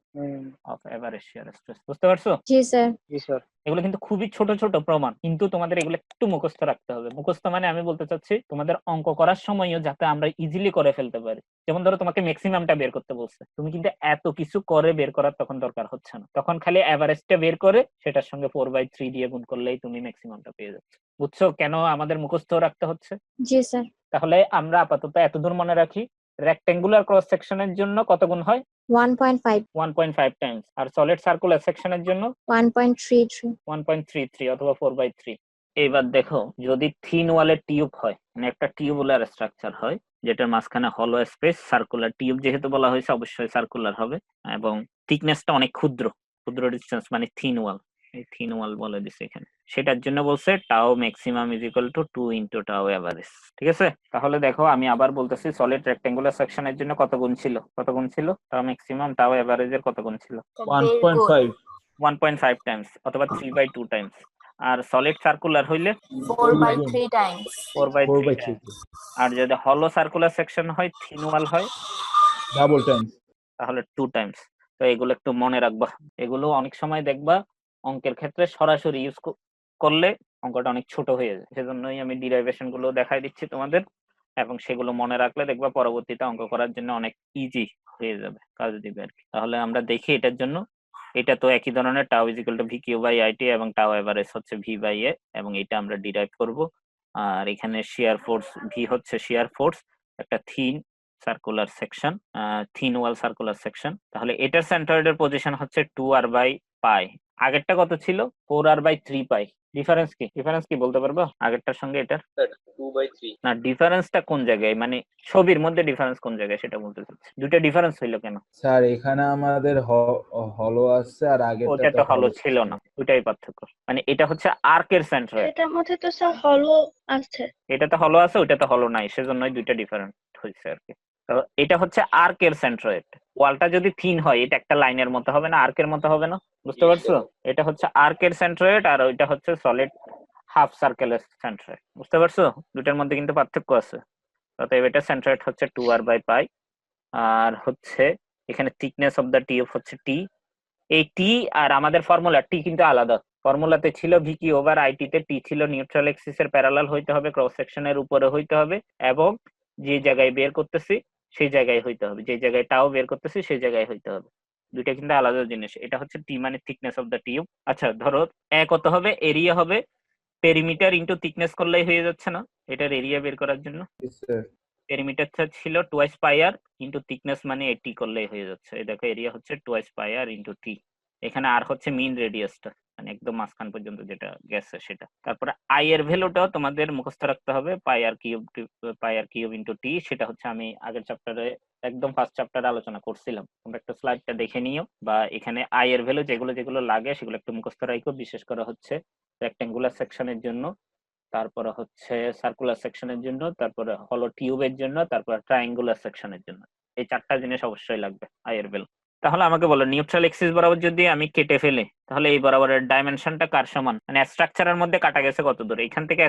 A: of average shear stress. বুঝতে পারছো?
E: জি স্যার
C: জি স্যার।
A: এগুলো কিন্তু খুবই ছোট ছোট প্রমাণ, কিন্তু তোমাদের এগুলো একটু মুখস্থ রাখতে হবে। মুখস্থ মানে আমি বলতে চাচ্ছি তোমাদের অঙ্ক করার সময়ও যাতে আমরা ইজিলি করে ফেলতে পারি। যেমন ধরো তোমাকে ম্যাক্সিমামটা বের করতে বলছে, তুমি কিন্তু এত কিছু করে বের করার তখন দরকার হচ্ছে না, তখন খালি এভারেজটা বের করে সেটার সঙ্গে 4/3 দিয়ে গুণ করলেই তুমি ম্যাক্সিমামটা পেয়ে যাচ্ছ। বুঝছো কেন আমাদের মুখস্থ রাখতে হচ্ছে?
E: জি স্যার
A: তাহলে আমরা আপাতত এতদূর মনে রাখি, রেক্টেঙ্গুলার ক্রস সেকশনের জন্য কত গুণ হয়?
E: 1.5
A: 1.5 টাইমস। আর সলিড সার্কুলার সেকশনের জন্য
E: 1.33
A: 1.33 অথবা 4/3। এবার দেখো যদি থিন ওয়ালের টিউব হয়, মানে একটা টিউবুলার স্ট্রাকচার হয় যেটার মাঝখানে হলো স্পেস, সার্কুলার টিউব যেহেতু বলা হয়েছে অবশ্যই সার্কুলার হবে, এবং থিকনেসটা অনেক ক্ষুদ্র, ক্ষুদ্র ডিসটেন্স মানে থিন ওয়াল, এই থিন ওয়াল বলে দিছে এখানে। সেটার জন্য বলছে টাও maximum is equal two 2 into টাও এভারেজ। ঠিক আছে? তাহলে দেখো আমি আবার বলতেছি, সলিড রেক্টেঙ্গুলার সেকশনের জন্য কত গুণ ছিল? কত গুণ ছিল? টাও ম্যাক্সিমাম টাও এভারেজের কত গুণ ছিল?
D: 1.5
A: 1.5 টাইমস অথবা 3/2 টাইমস। আর সলিড সার্কুলার হইলে
D: 4/3 times
A: 4/3 টাইমস। আর যদি হলো সার্কুলার সেকশন হয়, থিন ওয়াল হয়,
H: ডাবল টাইমস।
A: তাহলে 2 টাইমস। তো এগুলো একটু মনে রাখবা, এগুলো অনেক সময় দেখবা অঙ্কের ক্ষেত্রে সরাসরি ইউজ করলে অঙ্কটা অনেক ছোট হয়ে যায়, সেজন্যই আমি ডিরাইভেশন গুলো দেখাই দিচ্ছি তোমাদের, এবং সেগুলো মনে রাখলে দেখবা পরবর্তীতে অঙ্ক করার জন্য অনেক ইজি হয়ে যাবে, কাজ দিবে আর কি। তাহলে আমরা দেখি এটার জন্য, এটা তো একই ধরনের, tau is equal to V Q by IT এবং টাও এভারেজ হচ্ছে ভি বাই এ, এবং এটা আমরা ডিরাইভ করব। আর এখানে শিয়ার ফোর্স ভি হচ্ছে শিয়ার ফোর্স, একটা থিন সার্কুলার সেকশন, থিন ওয়াল সার্কুলার সেকশন। তাহলে এটার সেন্ট্রয়েডের পজিশন হচ্ছে 2r/π। আগেরটা কত ছিল? 4r/3π। ডিফারেন্স কি? ডিফারেন্স কি বলতে পারবো আগেরটার সঙ্গে এটার?
D: 2/3
A: না, ডিফারেন্সটা কোন জায়গায়, মানে ছবির মধ্যে ডিফারেন্স কোন জায়গায় সেটা বলতে চাচ্ছি। দুটো ডিফারেন্স হইলো কেন?
H: স্যার এখানে আমাদের হলো আসছে আর আগেরটা
A: ওটা
H: তো
A: তো হলো
H: হলো
A: ছিল না, ওইটাই পার্থক্য। মানে এটা হচ্ছে আর্কের সেন্ট্রয়েড,
I: এটার মধ্যে তো স্যার হলো আছে।
A: এটা তো হলো আছে, ওটা তো হলো নাই, সেজন্যই দুইটা ডিফারেন্ট হয়েছে আর কি। তো এটা হচ্ছে আর্কের সেন্ট্রয়েড। ওয়ালটা যদি থিন হয় এটা একটা লাইনের মতো হবে না, আর্কের মতো হবে না, বুঝতে পারছো? এটা হচ্ছে আর্কের সেন্ট্রয়েড আর ওইটা হচ্ছে সলিড হাফ সার্কেলের সেন্ট্রয়েড, বুঝতে পারছো? দুটার মধ্যে কিন্তু পার্থক্য আছে। অতএব এটা সেন্ট্রয়েড হচ্ছে 2r/π। আর হচ্ছে এখানে থিকনেস অফ দা টিউব হচ্ছে টি। এই টি আর আমাদের ফর্মুলা টি কিন্তু আলাদা। ফর্মুলাতে ছিল ভিকি ওভার আইটি তে টি ছিল নিউট্রাল এক্সিসের প্যারালাল হইতে হবে, ক্রস সেকশনের উপরে হইতে হবে, এবং যে জায়গায় বের করতেছি সেই জায়গায় হইতে হবে, যে জায়গায় টাও বের করতেছি সেই জায়গায় হইতে হবে। দুইটা কিন্তু আলাদা জিনিস। এটা হচ্ছে টি মানে থিকনেস অফ দা টিউব। আচ্ছা ধরো কত হবে? এরিয়া হবে পেরিমিটার ইনটু থিকনেস করলেই হয়ে যাচ্ছে না এটার এরিয়া বের করার জন্য?
H: স্যার।
A: পেরিমিটারটা ছিল 2/πr ইনটু থিকনেস মানে 80 করলেই হয়ে যাচ্ছে। এই দেখো এরিয়া হচ্ছে 2/πr ইনটু টি। এখানে আর হচ্ছে মিন রেডিয়াসটা, মানে একদম মাঝখান পর্যন্ত যেটা গেছে সেটা। তারপরে আই এর ভ্যালুটাও তোমাদের মুখস্থ রাখতে হবে, পাই আর কিউব ইনটু টি। সেটা হচ্ছে আমি আগের চ্যাপ্টারে একদম ফার্স্ট চ্যাপ্টারে আলোচনা করছিলাম, তোমরা একটু স্লাইডটা দেখে নিও, বা এখানে আই এর ভ্যালু যেগুলো যেগুলো লাগে সেগুলো একটু মুখস্থ রাখো, বিশেষ করে হচ্ছে রেক্টেঙ্গুলার সেকশনের জন্য, তারপরে হচ্ছে সার্কুলার সেকশনের জন্য, তারপরে হলো টিউবের জন্য, তারপরে ট্রায়াঙ্গুলার সেকশনের জন্য। এই চারটা জিনিস অবশ্যই লাগবে আই এর ভ্যালু। তাহলে আমাকে বলো নিউট্রাল এক্সিস বরাবর যদি আমি কেটে ফেলি তাহলে এই বরাবরের ডাইমেনশনটা কার সমান, মানে স্ট্রাকচারের মধ্যে কাটা গেছে কত দূর, এখান থেকে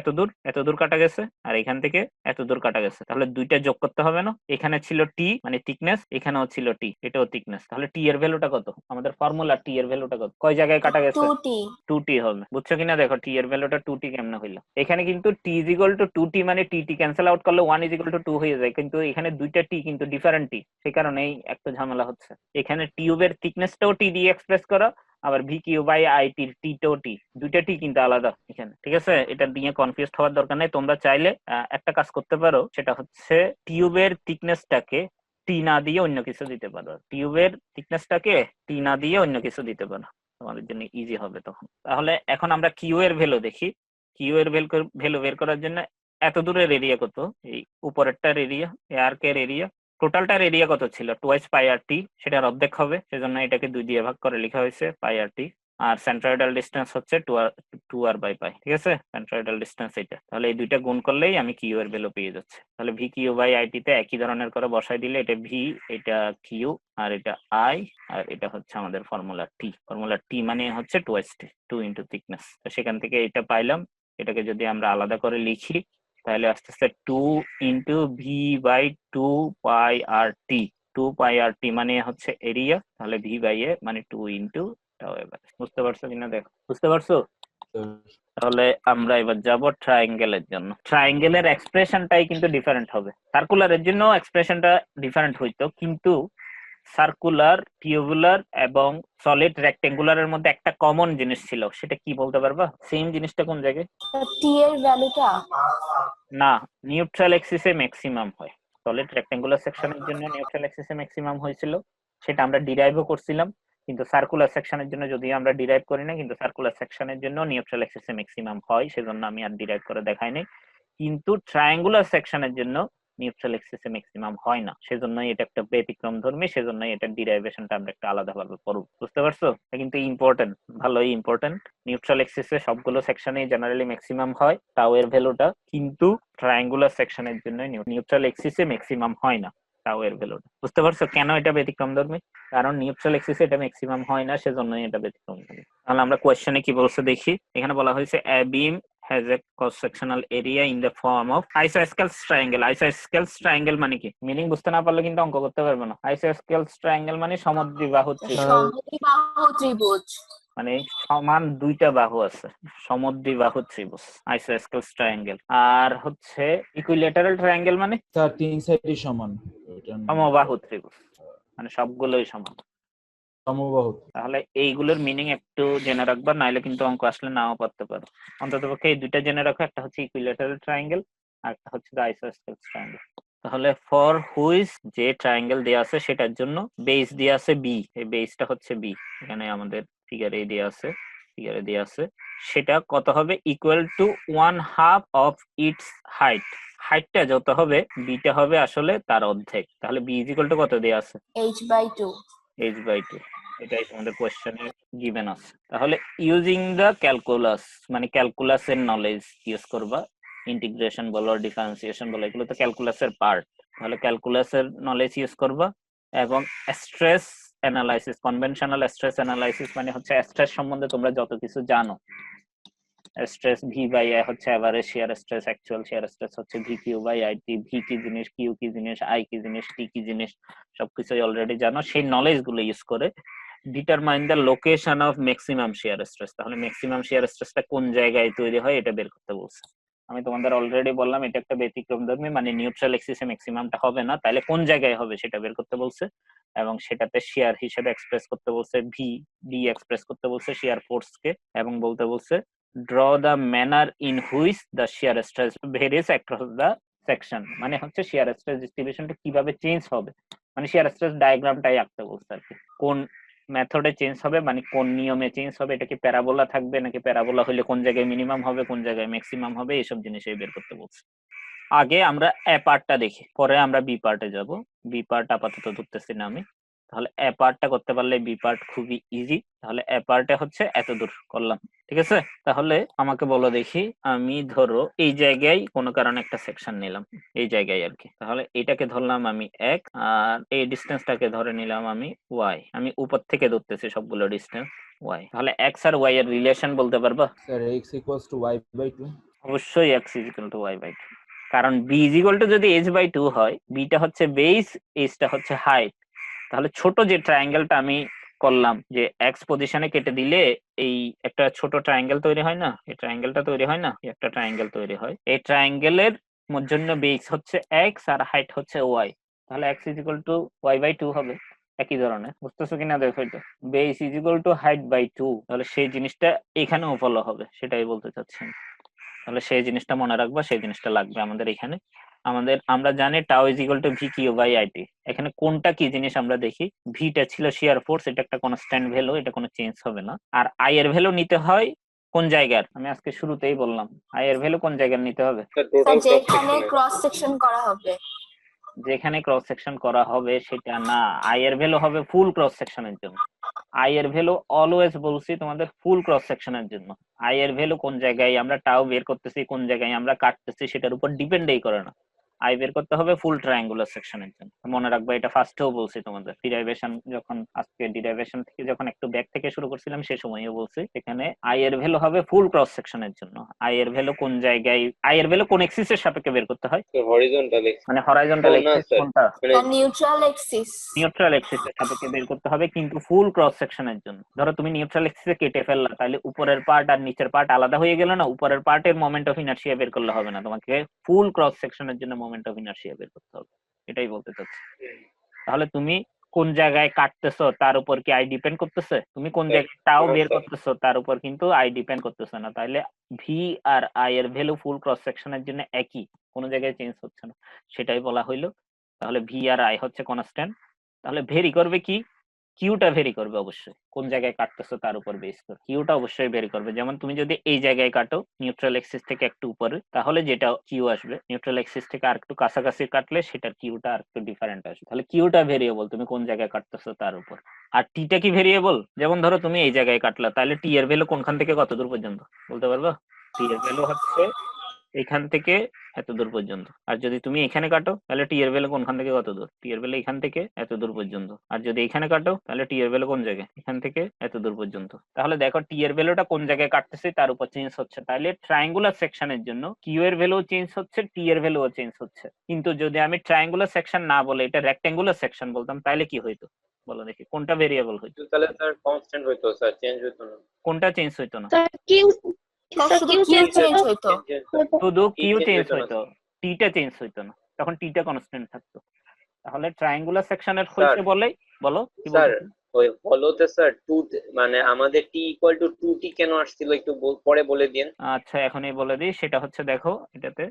A: এত দূর কাটা গেছে আর এখান থেকে এত দূর কাটা গেছে, তাহলে দুইটা যোগ করতে হবে না? এখানে ছিল টি মানে থিকনেস, এখানেও ছিল টি, এটাও থিকনেস, তাহলে টি এর ভ্যালুটা কত? আমাদের ফর্মুলা টি এর ভ্যালুটা কত, কয় জায়গায় কাটা গেছে?
D: 2t
A: 2টি হবে, বুঝছো কিনা দেখো টি এর ভ্যালুটা 2টি কেমনে হইলো। এখানে কিন্তু টি ইজ ইকুয়াল টু 2টি মানে টি ক্যান্সেল আউট করলে 1 ইজ ইকুয়াল টু 2 হয়ে যায়, কিন্তু এখানে দুইটা টি কিন্তু ডিফারেন্ট টি, সেই কারণেই একটা ঝামেলা হচ্ছে। এখানে টিউবের থিকনেসটাও টি দিয়ে এক্সপ্রেস করা, আবার ভি কিউ বাই আই টির টিটাও টি, দুইটা টি কিন্তু আলাদা এখানে, ঠিক আছে? এটা নিয়ে কনফিউজ হওয়ার দরকার নেই। তোমরা চাইলে একটা কাজ করতে পারো, সেটা হচ্ছে টিউবের থিকনেসটাকে টি না দিয়ে অন্য কিছু দিতে পারো, টিউবের থিকনেসটাকে টি না দিয়ে অন্য কিছু দিতে পারো, তোমাদের জন্য ইজি হবে তখন। তাহলে এখন আমরা কিউ এর ভ্যালু দেখি। কিউ এর ভ্যালু বের করার জন্য এত দূরের এরিয়া কত, এই উপরেরটার এরিয়া, আর্কের এরিয়া, টোটালটার এরিয়া কত ছিল? টুয়াইস পাই আর টি, সেটার অর্ধেক হবে, সেজন্য এটাকে 2 দিয়ে ভাগ করে লেখা হয়েছে পাই আর টি। আর সেন্ট্রয়েডাল ডিসটেন্স হচ্ছে 2 আর বাই পাই, ঠিক আছে? সেন্ট্রয়েডাল ডিসটেন্স এটা, তাহলে এই দুইটা গুণ করলেই আমি কিউ এর ভ্যালু পেয়ে যাচ্ছে। তাহলে V Q by I T তে একই ধরনের করে বসাই দিলে এটা ভি, এটা কিউ, আর এটা আই, আর এটা হচ্ছে আমাদের ফর্মুলা টি। ফর্মুলা টি মানে হচ্ছে টুয়াইস টি, 2 ইন্টু থিকনেস। তো সেখান থেকে এটা পাইলাম, এটাকে যদি আমরা আলাদা করে লিখি তাহলে আস্তে আস্তে 2 ইন্টু ভি বাই 2 পাই আর টি, 2 পাই আর টি মানে হচ্ছে এরিয়া, তাহলে ভি বাই এ মানে 2 ইন্টু টাও এভারেজ। বুঝতে পারছো কিনা দেখো, বুঝতে পারছো? তাহলে আমরা এবার যাব ট্রায়াঙ্গেলের জন্য। ট্রায়াঙ্গেলের এক্সপ্রেশনটাই কিন্তু ডিফারেন্ট হবে, সার্কুলারের জন্য এক্সপ্রেশনটা ডিফারেন্ট হইতো, কিন্তু সার্কুলার, টিউবুলার এবং সলিড রেক্টেঙ্গুলারের মধ্যে একটা কমন জিনিস ছিল, সেটা কি বলতে পারবা? সেম জিনিসটা কোন জায়গায়?
D: t এর ভ্যালুটা
A: না, নিউট্রাল এক্সিসে ম্যাক্সিমাম হয়। সলিড রেক্টেঙ্গুলার সেকশনের জন্য নিউট্রাল এক্সিসে ম্যাক্সিমাম হয়েছিল, সেটা আমরা ডিরাইভও করছিলাম, কিন্তু সার্কুলার সেকশনের জন্য যদিও আমরা ডিরাইভ করি না, কিন্তু সার্কুলার সেকশনের জন্য নিউট্রাল এক্সিসে ম্যাক্সিমাম হয়, সেজন্য আমি আর ডিরাইভ করে দেখাই নাই। কিন্তু ট্রায়াঙ্গুলার সেকশনের জন্য নিউট্রাল এক্সিসে ম্যাক্সিমাম হয় না, সেজন্যই এটা একটা ব্যতিক্রম ধর্মী, সেজন্যই এটা ডিরাইভেশনটা আমরা একটা আলাদাভাবে পড়ব। বুঝতে পারছো? এটা কিন্তু ইম্পর্টেন্ট, ভালোই ইম্পর্টেন্ট। নিউট্রাল এক্সিসে সবগুলো সেকশনেই জেনারেলি ম্যাক্সিমাম হয় টাও এর ভ্যালুটা, কিন্তু ট্রায়াঙ্গুলার সেকশনের জন্য নিউট্রাল এক্সিসে ম্যাক্সিমাম হয় না টাও এর ভ্যালুটা। বুঝতে পারছো কেন এটা ব্যতিক্রম ধর্মী? কারণ নিউট্রাল এক্সিসে এটা ম্যাক্সিমাম হয় না, সেজন্যই এটা ব্যতিক্রম ধর্মী। তাহলে আমরা কোয়েশ্চনে কি বলছে দেখি। এখানে বলা হয়েছে a beam has a cross-sectional area in the form of isosceles triangle. Isosceles triangle মানে কি? মিনিং বুঝতে না পারলে কিন্তু অঙ্ক করতে পারবে না। isosceles triangle মানে সমদ্বিবাহু ত্রিভুজ,
D: সমদ্বিবাহু ত্রিভুজ,
A: মানে সমান দুইটা বাহু আছে, সমদ্বিবাহু ত্রিভুজ, আইসোস্কেলস ট্রায়াঙ্গেল। আর হচ্ছে ইকুইলেটারাল ট্রায়াঙ্গেল মানে
H: স্যার তিন সাইডই সমান, ওইটার নাম
A: সমবাহু ত্রিভুজ, মানে সবগুলোই সমান।
H: সমবাহু।
A: তাহলে এইগুলোর মিনিং একটু জেনে রাখবা, নাইলে কিন্তু অঙ্ক আসলে নাও পারতে পারো। অন্ততপক্ষে এই দুইটা জেনে রাখো, একটা হচ্ছে ইকুইলেটারাল ট্রায়াঙ্গেল আর একটা হচ্ছে আইসোস্কেলস ট্রায়াঙ্গেল। তাহলে ফর হুইচ যে ট্রায়াঙ্গেল দেয়া আছে সেটার জন্য বেস দেয়া আছে বি, এই বেসটা হচ্ছে বি, এখানে আমাদের ফিগারে দেয়া আছে, ফিগারে দেয়া আছে, সেটা কত হবে? Equal to 1/2 of its height. হাইটটা যত হবে বিটা হবে আসলে তার অর্ধেক, তাহলে বি ইজ ইকুয়াল টু কত দেয়া আছে?
D: h/2
A: h/2, এটাই তোমাদের কোশ্চেনে গিভেন আছে। তাহলে ইউজিং দ্য ক্যালকুলাস, মানে ক্যালকুলাসের নলেজ ইউজ করবা, ইন্টিগ্রেশন বলো, ডিফারেন্সিয়েশন বলো, এগুলো তো ক্যালকুলাসের পার্ট। তাহলে ক্যালকুলাসের নলেজ ইউজ করবা এবং stress analysis, conventional stress analysis মানে হচ্ছে স্ট্রেস সম্বন্ধে তোমরা যত কিছু জানো। স্ট্রেস ভি বাই আই হচ্ছে average shear stress, actual shear stress হচ্ছে V Q by I T, V কি জিনিস, কিউ কি জিনিস, আই কি জিনিস, টি কি জিনিস, সবকিছুই অলরেডি জানো। সেই নলেজ গুলো ইউজ করে determine the location of maximum shear stress, তাহলে ম্যাক্সিমাম শিয়ার স্ট্রেসটা কোন জায়গায় তৈরি হয় এটা বের করতে বলছে। আমি তোমাদের অলরেডি বললাম এটা একটা ব্যতিক্রমধর্মী, মানে নিউট্রাল এক্সিসে ম্যাক্সিমামটা হবে না, তাহলে কোন জায়গায় হবে সেটা বের করতে বলছে, এবং সেটাতে শিয়ার হিসেবে এক্সপ্রেস করতে বলছে, ভি ডি এক্সপ্রেস করতে বলছে শিয়ার ফোর্সকে, এবং বলতে বলছে draw the manner in which the shear stress varies across the section, মানে হচ্ছে shear stress distributionটা কিভাবে চেঞ্জ হবে, মানে shear stress ডায়াগ্রামটাই আঁকতে বলছে আর কি। কোন মেথডে চেঞ্জ হবে, মানে কোন নিয়মে চেঞ্জ হবে, এটা কি প্যারাবোলা থাকবে নাকি প্যারাবোলা হলে কোন জায়গায় মিনিমাম হবে, কোন জায়গায় ম্যাক্সিমাম হবে, এইসব জিনিসই বের করতে বলছে। আগে আমরা এ পার্টটা দেখি, পরে আমরা বি পার্টে যাব। বি পার্ট আপাতত ধরতেছি না আমি। তাহলে এ পার্টটা করতে পারলে বি পার্ট খুবই ইজি। তাহলে এ পার্টে হচ্ছে এত দূর করলাম, ঠিক আছে? তাহলে আমাকে বলো দেখি, আমি ধরো এই জায়গায় কোনো কারণে একটা সেকশন নিলাম, এই জায়গায় আর কি। তাহলে এটাকে ধরলাম আমি x, আর এই ডিস্টেন্সটাকে ধরে নিলাম আমি y। আমি উপর থেকে ধরতেছি সবগুলো ডিস্টেন্স y। তাহলে x আর y এর রিলেশন বলতে পারবা?
H: Sir x equals to y/2।
A: অবশ্যই x ইকুয়াল টু y/2, কারণ b ইকুয়াল টু যদি h/2 হয়, b টা হচ্ছে বেস, h টা হচ্ছে হাইট। তাহলে ছোট যে ট্রায়াঙ্গেলটা আমি করলাম, যে x পজিশনে কেটে দিলে এই একটা ছোট ট্রায়াঙ্গেল তৈরি হয় না, এই ট্রায়াঙ্গেলটা তৈরি হয় না, একটা ট্রায়াঙ্গেল তৈরি হয়। এই ট্রায়াঙ্গেলের জন্য বেস হচ্ছে x আর হাইট হচ্ছে y। তাহলে x ইকুয়াল টু y/2 হবে। একই ধরনের, বুঝতেছো কিনা দেখো, এটা base equal to height by 2। তাহলে সেই জিনিসটা এখানেও ফলো হবে, সেটাই বলতে চাচ্ছি আমি। তাহলে সেই জিনিসটা মনে রাখবা, সেই জিনিসটা লাগবে আমাদের এখানে। আমরা জানি tau is equal to V Q by IT. এখানে কোনটা কি জিনিস আমরা দেখি। ভিটা ছিল শিয়ার ফোর্স, এটা একটা কনস্ট্যান্ট ভ্যালু, এটা কোনো চেঞ্জ হবে না। আর আই এর ভ্যালু নিতে হয় কোন জায়গার, আমি আজকে শুরুতেই বললাম, আই এর ভ্যালু কোন জায়গার নিতে হবে,
D: স্যার যেখানে ক্রস সেকশন করা হবে।
A: যেখানে ক্রস সেকশন করা হবে সেটা না, আই এর ভ্যালু হবে ফুল ক্রস সেকশনের জন্য। আই এর ভ্যালু অলওয়েজ বলছি তোমাদের ফুল ক্রস সেকশনের জন্য। আই এর ভ্যালু কোন জায়গায় আমরা টাও বের করতেছি, কোন জায়গায় আমরা কাটতেছি, সেটার উপর ডিপেন্ডই করে না। আই বের করতে হবে ফুল ট্রায়াঙ্গুলার সেকশনের জন্য। মনে রাখবা, এটা ফার্স্টেও বলছি তোমাদের ডিরাইভেশন, যখন আজকে ডিরাইভেশন থেকে যখন একটু ব্যাক থেকে শুরু করছিলাম সে সময়ও বলছি, এখানে আই এর ভ্যালু হবে ফুল ক্রস সেকশনের জন্য। আই এর ভ্যালু কোন জায়গায়, আই এর ভ্যালু কোন এক্সিসের সাপেক্ষে বের করতে হয়,
J: হরিজন্টাল এক্সিস,
A: মানে হরাইজন্টাল এক্সিস কোনটা,
D: নিউট্রাল এক্সিস।
A: নিউট্রাল এক্সিসের সাপেক্ষে বের করতে হবে, কিন্তু ফুল ক্রস সেকশনের জন্য। ধরো তুমি নিউট্রাল এক্সিসে কেটে ফেললা, তাহলে উপরের পার্ট আর নিচের পার্ট আলাদা হয়ে গেল না, উপরের পার্টের মোমেন্ট অফ ইনার্শিয়া বের করলে হবে না, তোমাকে ফুল ক্রস সেকশনের জন্য মোমেন্ট অফ ইনার্শিয়া বের করতে হবে, এটাই বলতে চাচ্ছি। তাহলে তুমি কোন জায়গায় কাটতেছো তার উপর কি আই ডিপেন্ড করতেছে, তুমি কোন জায়গায় টাও বের করতেছো তার উপর কিন্তু আই ডিপেন্ড করতেছে না। তাহলে ভি আর আই এর ভ্যালু ফুল ক্রস সেকশনের জন্য একই, কোনো জায়গায় চেঞ্জ হচ্ছে না, সেটাই বলা হইলো। তাহলে ভি আর আই হচ্ছে কনস্ট্যান্ট। তাহলে ভেরি করবে কি, কিউটা ভেরি করবে অবশ্যই, কোন জায়গায় কাটতেছো তার উপর বেস করে কিউটা অবশ্যই ভেরি করবে। যেমন তুমি যদি এই জায়গায় কাটো নিউট্রাল এক্সিস থেকে একটু উপরে, তাহলে যেটা কিউ আসবে, নিউট্রাল এক্সিস থেকে আর একটু কাছাকাছি কাটলে সেটার কিউটা আর একটু ডিফারেন্ট আসবে। তাহলে কিউটা ভেরিয়েবল, তুমি কোন জায়গায় কাটতেছো তার উপর। আর টিটা কি ভেরিয়েবল, যেমন ধরো তুমি এই জায়গায় কাটলা, তাহলে টি এর ভ্যালু কোনখান থেকে কত দূর পর্যন্ত বলতে পারবা, টি এর ভ্যালু হচ্ছে এখান থেকে এত দূর পর্যন্ত। আর যদি তুমি এখানে কাটো তাহলে টি এর ভ্যালু কোনখান থেকে কত দূর, টি এর ভ্যালু এখান থেকে এত দূর পর্যন্ত। আর যদি এখানে কাটো তাহলে টি এর ভ্যালু কোন জায়গায়, এখান থেকে এত দূর পর্যন্ত। তাহলে দেখো টি এর ভ্যালুটা কোন জায়গায় কাটতেছে তার উপর চেঞ্জ হচ্ছে। তাহলে ট্রায়াঙ্গুলার সেকশনের জন্য কিউ এর ভ্যালু চেঞ্জ হচ্ছে, টি এর ভ্যালুও চেঞ্জ হচ্ছে। কিন্তু যদি আমি ট্রায়াঙ্গুলার সেকশন না বলে এটা রেক্ট্যাঙ্গুলার সেকশন বলতাম, তাহলে কি হইতো বলো দেখি, কোনটা ভেরিয়েবল হইতো,
J: তাহলে স্যার কনস্ট্যান্ট হইতো, স্যার চেঞ্জ হইতো না।
A: কোনটা চেঞ্জ হইতো না,
I: স্যার কিউ
D: শুধু কিউ চেঞ্জ হইতো,
A: শুধু কিউ চেঞ্জ হইতো, টিটা চেঞ্জ হইতো না, তখন টিটা কনস্ট্যান্ট থাকতো। তাহলে ট্রায়াঙ্গুলার সেকশনের হইতে বলে, বলো কি
J: স্যার
A: বলছো?
J: ওই হলোতে স্যার 2 মানে আমাদের টি ইকুয়াল টু 2t কেন আসছিল একটু পরে বলে দিন।
A: আচ্ছা এখনই বলে দিই, সেটা হচ্ছে দেখো এটাতে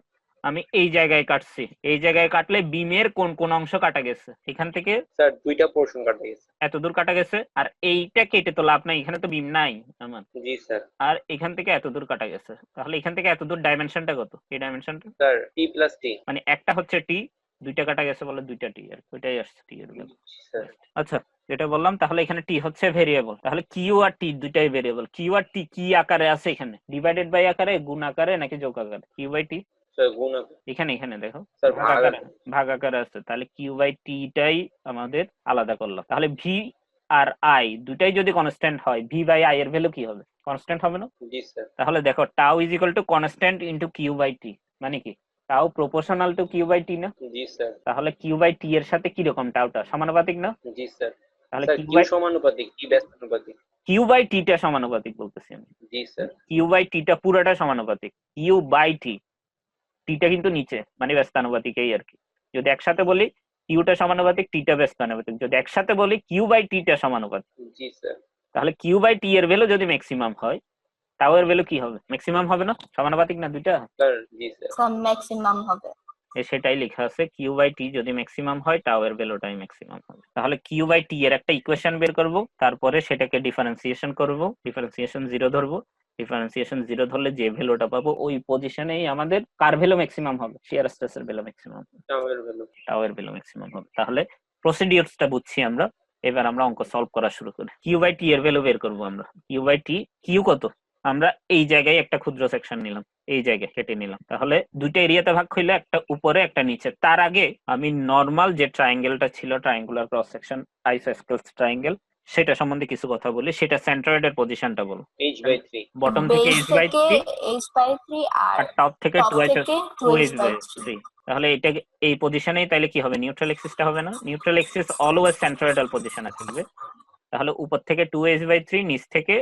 A: আমি এই জায়গায় কাটছি, এই জায়গায় কাটলে বিমের কোন কোন অংশ কাটা গেছে, এখান থেকে
J: স্যার দুইটা পোরশন কাটা গেছে,
A: এত দূর কাটা গেছে। আর এইটা কেটে তো লাভ নাই, এখানে তো বিম নাই আমার।
J: জি স্যার।
A: আর এখান থেকে এত দূর কাটা গেছে, তাহলে এখান থেকে এত দূর ডাইমেনশনটা কত, এই ডাইমেনশনটা
J: স্যার টি প্লাস টি,
A: মানে একটা হচ্ছে টি, দুইটা কাটা গেছে বলে দুইটা টি, আর ওইটাই আসছে টি এর ভ্যালু।
J: স্যার
A: আচ্ছা যেটা বললাম, তাহলে এখানে টি হচ্ছে ভেরিয়েবল, তাহলে কিউ আর টি দুইটাই ভেরিয়েবল। কিউ আর টি কি আকারে আছে এখানে, ডিভাইডেড বাই আকারে, গুণ আকারে নাকি যোগ আকারে, কিউ বাই টি
J: স্যার গুণ
A: এখানে, এখানে দেখো
J: স্যার
A: ভাগ আকারে আছে। তাহলে কিউ বাই টিটাই আমাদের আলাদা করলাম। তাহলে ভি আর আই দুটাই যদি কনস্ট্যান্ট হয়, ভি বাই আই এর ভ্যালু কি হবে, কনস্ট্যান্ট হবে না।
J: জি স্যার।
A: তাহলে দেখো tau is equal to constant into Q by T, মানে কি tau proportional to Q by T না।
J: জি স্যার।
A: তাহলে কিউ বাই টি এর সাথে কি রকম টাউটা সমানুপাতিক না।
J: জি স্যার।
A: তাহলে
J: স্যার কিউ সমানুপাতিক, টি ব্যস্তানুপাতিক,
A: কিউ বাই টি টা সমানুপাতিক বলতেছি আমি।
J: জি স্যার।
A: কিউ বাই টি টা পুরোটা সমানুপাতিক, কিউ বাই টি, টিটা কিন্তু নিচে মানে ব্যস্তানুপাতিক এই আর কি। যদি একসাথে বলি কিউটা সমানুপাতিক, টিটা ব্যস্তানুপাতিক, যদি একসাথে বলি কিউ বাই টিটা সমানুপাতিক।
J: জি স্যার।
A: তাহলে কিউ বাই টি এর ভ্যালু যদি ম্যাক্সিমাম হয়, টাও এর ভ্যালু কি হবে, ম্যাক্সিমাম হবে না, সমানুপাতিক না দুইটা।
J: স্যার জি স্যার।
D: ম্যাক্সিমাম হবে,
A: সেটাই লেখা আছে, কিউ বাই টি যদি ম্যাক্সিমাম হয় টাও এর ভ্যালুটাই ম্যাক্সিমাম হবে। তাহলে কিউ বাই টি এর একটা ইকুয়েশন বের করব, তারপরে সেটাকে ডিফারেন্সিয়েশন করব, ডিফারেন্সিয়েশন 0 ধরবো, ডিফারেন্সিয়েশন 0 ধরলে যে ভ্যালুটা পাবো ওই পজিশনেই আমাদের কার ভ্যালু ম্যাক্সিমাম হবে, শিয়ার স্ট্রেসের ভ্যালু ম্যাক্সিমাম হবে, টাও এর ভ্যালু ম্যাক্সিমাম হবে। তাহলে প্রসিডিউরসটা বুঝছি আমরা, এবার আমরা অঙ্ক সলভ করা শুরু করি। কিউ বাই টি এর ভ্যালু বের করব আমরা। কিউ বাই টি, কিউ কত, আমরা এই জায়গায় একটা ক্ষুদ্র সেকশন নিলাম, এই জায়গায় কেটে নিলাম, তাহলে দুইটা এরিয়াতে ভাগ হইলে একটা উপরে একটা নিচে। তার আগে আমি নর্মাল যে ট্রায়াঙ্গেলটা ছিল, ট্রায়াঙ্গুলার ক্রস সেকশন আইসোস্কেলস ট্রায়াঙ্গেল, সেটা সম্বন্ধে কিছু কথা বলি। সেটা সেন্ট্রয়েডের পজিশনটা বলো।
J: h/3
A: বটম থেকে
D: বেস থেকে
A: h/3
D: h/3 আর
A: আর টপ থেকে
D: টপ থেকে 2h/3।
A: 2h/3। তাহলে এটা এই পজিশনেই তাইলে কি হবে, নিউট্রাল এক্সিসটা হবে না? নিউট্রাল এক্সিস অলওয়েজ সেন্ট্রয়েডাল পজিশনে থাকবে। তাহলে উপর থেকে 2h/3, নিচ থেকে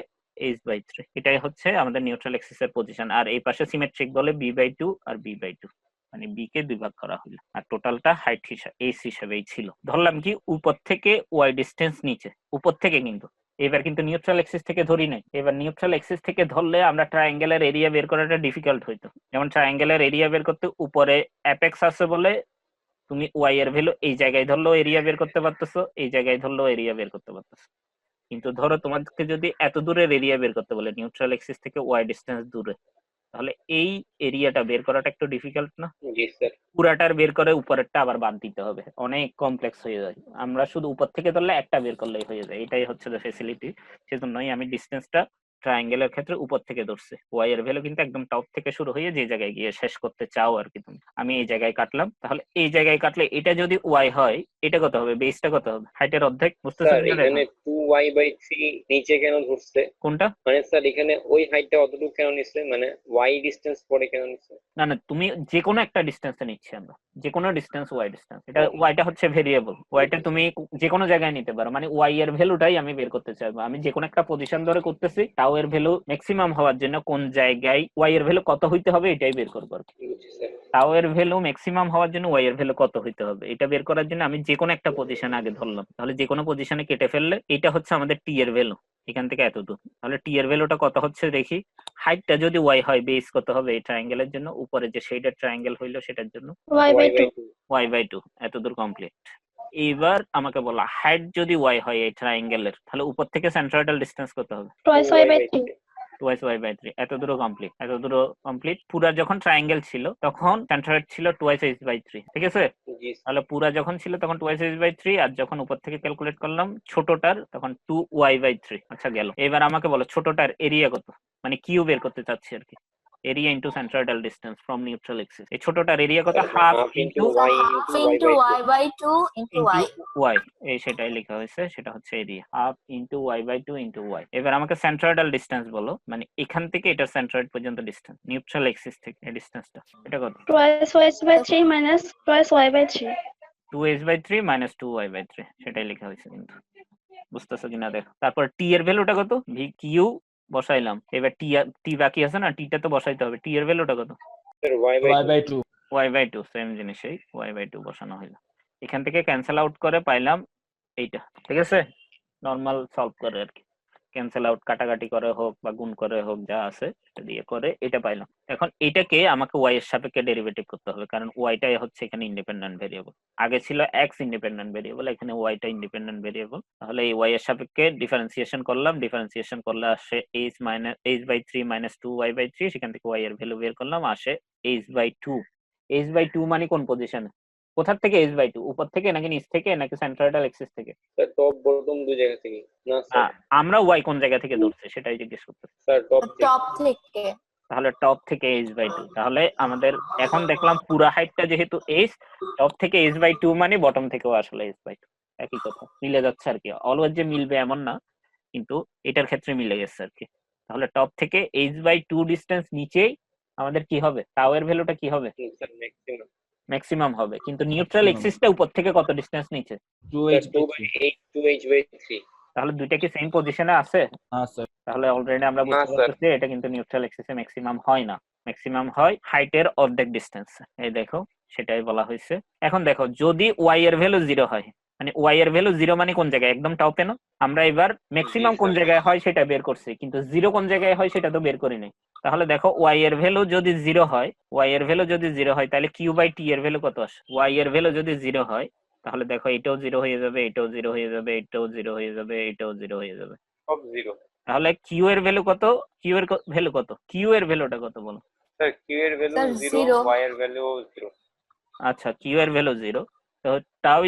A: h/3, এটাই হচ্ছে আমাদের নিউট্রাল এক্সিসের পজিশন। আর এই পাশে সিমেট্রিক বলে b/2 আর b/2, মানে b কে দুই ভাগ করা হলো। আর টোটালটা হাইট হিসাবে h হিসাবেই ছিল। ধরলাম কি উপর থেকে y ডিসটেন্স নিচে, উপর থেকে, কিন্তু এবার কিন্তু নিউট্রাল এক্সিস থেকে ধরি নাই। এবার নিউট্রাল এক্সিস থেকে ধরলে আমরা ট্রায়াঙ্গেলের এরিয়া বের করাটা ডিফিকাল্ট হইতো। যেমন ট্রায়াঙ্গেলের এরিয়া বের করতে উপরে অ্যাপেক্স আছে বলে তুমি y এর ভ্যালু এই জায়গায় ধরলেও এরিয়া বের করতে পারতেছো, এই জায়গায় ধরলেও এরিয়া বের করতে পারতেছো। কিন্তু ধরো তোমাকে যদি এত দূরের এরিয়া বের করতে বলে নিউট্রাল এক্সিস থেকে y ডিসটেন্স দূরে, তাহলে এই এরিয়াটা বের করাটা একটু ডিফিকাল্ট না?
J: জি স্যার।
A: পুরাটার বের করে উপরেরটা আবার বাদ দিতে হবে, অনেক কমপ্লেক্স হয়ে যায়। আমরা শুধু উপর থেকে ধরলে একটা বের করলেই হয়ে যায়, এটাই হচ্ছে যে ফ্যাসিলিটি। সেজন্যই আমি ডিসটেন্সটা ট্রায়াঙ্গেলের ক্ষেত্রে উপর থেকে ধরছি। y এর ভ্যালু কিন্তু একদম টপ থেকে শুরু হয়ে যে জায়গায় গিয়ে শেষ করতে চাও আর কি তুমি। আমি এই জায়গায় কাটলাম, তাহলে এই জায়গায় কাটলে এটা যদি y হয়, এটা কত হবে, বেসটা কত হবে, হাইটের অর্ধেক। বুঝতেছো
J: স্যার
A: কিনা
J: এখানে
A: দেখো।
J: 2y/3 নিচে কেন ধরছে?
A: কোনটা?
J: মানে স্যার এখানে ওই হাইটটা অতটুকু কেন নিচ্ছে, মানে y ডিসটেন্স পরে কেন নিচ্ছে?
A: না না, তুমি যে কোনো একটা ডিসটেন্সে নিচ্ছি আমরা, যে কোনো ডিসটেন্স y ডিসটেন্স। এটা yটা হচ্ছে ভেরিয়েবল, yটা তুমি যে কোনো জায়গায় নিতে পারো। মানে y এর ভ্যালুটাই আমি বের করতে চাইবো। আমি যে কোনো একটা পজিশন ধরে করতেছি, টাও এর ভ্যালু ম্যাক্সিমাম হওয়ার জন্য কোন জায়গায় y এর ভ্যালু কত হইতে হবে এটাই বের করবো আর কি। টাও এর ভ্যালু ম্যাক্সিমাম হওয়ার জন্য y এর ভ্যালু কত হইতে হবে এটা বের করার জন্য আমি যে কোনো একটা পজিশন আগে ধরলাম। তাহলে যে কোনো পজিশনে কেটে ফেললে এটা হচ্ছে আমাদের t এর ভ্যালু, এখান থেকে এত দূর। তাহলে t এর ভ্যালুটা কত হচ্ছে দেখি। হাইটটা যদি y হয়, বেস কত হবে এই ট্রায়াঙ্গেলের জন্য, উপরে যে শেডেড ট্রায়াঙ্গেল হইলো সেটার জন্য
I: y/2
A: y/2। এত দূর কমপ্লিট। এইবার আমাকে বলা হাইট যদি y হয় এই ট্রায়াঙ্গেলের, তাহলে উপর থেকে সেন্ট্রয়েডাল ডিসটেন্স কত হবে,
I: twice y/3
A: টুয়াইস y/3। এত দূর কমপ্লিট, এত দূর কমপ্লিট। পুরা যখন ট্রায়াঙ্গেল ছিল তখন সেন্ট্রয়েড ছিল টুয়াইস h/3, ঠিক আছে? তাহলে পুরা যখন ছিল তখন টুয়াইস h/3, আর যখন উপর থেকে ক্যালকুলেট করলাম ছোটটার তখন 2y/3। আচ্ছা গেল। এবার আমাকে বলো ছোটটার এরিয়া কত, মানে কিউ বের করতে চাচ্ছি আর কি। Area into centroidal distance from neutral axis. এই ছোটটার এরিয়া কত, হাফ ইনটু y। এই সেটাই লেখা হয়েছে, সেটা হচ্ছে area, half into y/2 into y। এবার আমাকে সেন্ট্রয়েডাল ডিসটেন্স বলো, মানে এখান থেকে এটা সেন্ট্রয়েড পর্যন্ত ডিসটেন্স নিউট্রাল এক্সিস থেকে, এই ডিসটেন্সটা এটা কত?
I: twice y/3 minus twice y/3
A: 2h/3 minus 2y/3, সেটাই লেখা হয়েছে কিন্তু। বুঝতেছো কিনা দেখো। তারপর টি এর ভ্যালুটা কত, ভি কিউ বসাইলাম। এবার টি বাকি আছে না, টিটা তো বসাইতে হবে। টি এর ভ্যালুটা কত,
H: y/2
A: y/2। সেম জিনিসই y/2 বসানো হইলো। এখান থেকে ক্যান্সেল আউট করে পাইলাম এইটা, ঠিক আছে? নরমাল সলভ করে আর কি, ক্যান্সেল আউট কাটাকাটি করে হোক বা গুণ করে হোক, যা আছে সেটা দিয়ে করে এটা পাইলাম। এখন এটাকে আমাকে y এর সাপেক্ষে ডেরিভেটিভ করতে হবে, কারণ yটাই হচ্ছে এখানে ইন্ডিপেন্ডেন্ট ভেরিয়েবল। আগে ছিল x ইন্ডিপেন্ডেন্ট ভেরিয়েবল, এখানে yটা ইন্ডিপেন্ডেন্ট ভেরিয়েবল। তাহলে এই y এর সাপেক্ষে ডিফারেন্সিয়েশন করলাম, ডিফারেন্সিয়েশন করলে আসে h/3 মাইনাস 2y/3। সেখান থেকে y এর ভ্যালু বের করলাম, আসে h/2। h/2 মানে কোন পজিশনে, কোথা থেকে h/2, উপর থেকে নাকি নিচ থেকে নাকি সেন্ট্রয়েডাল এক্সিস থেকে?
J: স্যার টপ বটম দুই জায়গা থেকে। না স্যার,
A: আমরা y কোন জায়গা থেকে ধরছি সেটাই জিজ্ঞেস করতেছি।
J: স্যার
D: টপ থেকে।
A: তাহলে টপ থেকে h/2। তাহলে আমাদের এখন দেখলাম পুরা হাইটটা যেহেতু h, টপ থেকে h/2 মানে বটম থেকেও আসলে h/2, একই কথা, মিলে যাচ্ছে আর কি। অলওয়েজ যে মিলবে এমন না, কিন্তু এটার ক্ষেত্রে মিলে গেছে আর কি। তাহলে টপ থেকে h/2 ডিসটেন্স নিচেই আমাদের কি হবে, টাও এর ভ্যালুটা কি হবে,
J: ম্যাক্সিমাম
A: ম্যাক্সিমাম হবে। কিন্তু নিউট্রাল এক্সিসটা উপর থেকে কত ডিসটেন্স নিচে,
J: 2h/3।
A: তাহলে দুইটা কি সেম পজিশনে আছে?
H: হ্যাঁ স্যার।
A: তাহলে অলরেডি আমরা বুঝতে
J: না, স্যার।
A: পারতেছি এটা কিন্তু নিউট্রাল এক্সিসে ম্যাক্সিমাম হয় না, ম্যাক্সিমাম হয় হাইটের অর্ধেক ডিসটেন্স। এই দেখো সেটাই বলা হয়েছে। এখন দেখো যদি y এর ভ্যালু 0 হয়, মানে y এর ভ্যালু 0 মানে কোন জায়গায়, একদম টপে না? আমরা এবার ম্যাক্সিমাম কোন জায়গায় হয় সেটা বের করছি, কিন্তু 0 কোন জায়গায় হয় সেটা তো বের করি নাই। তাহলে দেখো y এর ভ্যালু যদি 0 হয়, y এর ভ্যালু যদি 0 হয়, তাহলে q/t এর ভ্যালু কত আসে? y এর ভ্যালু যদি 0 হয় তাহলে দেখো এটাও 0 হয়ে যাবে, এটাও 0 হয়ে যাবে, এটাও 0 হয়ে যাবে, এটাও 0 হয়ে যাবে,
J: সব 0।
A: তাহলে q এর ভ্যালু কত, q এর ভ্যালু কত, q এর ভ্যালুটা কত বলো?
J: স্যার q এর ভ্যালু
D: স্যার,
J: 0,
D: zero।
J: y এর ভ্যালু 0।
A: আচ্ছা, q এর ভ্যালু 0, তো টাও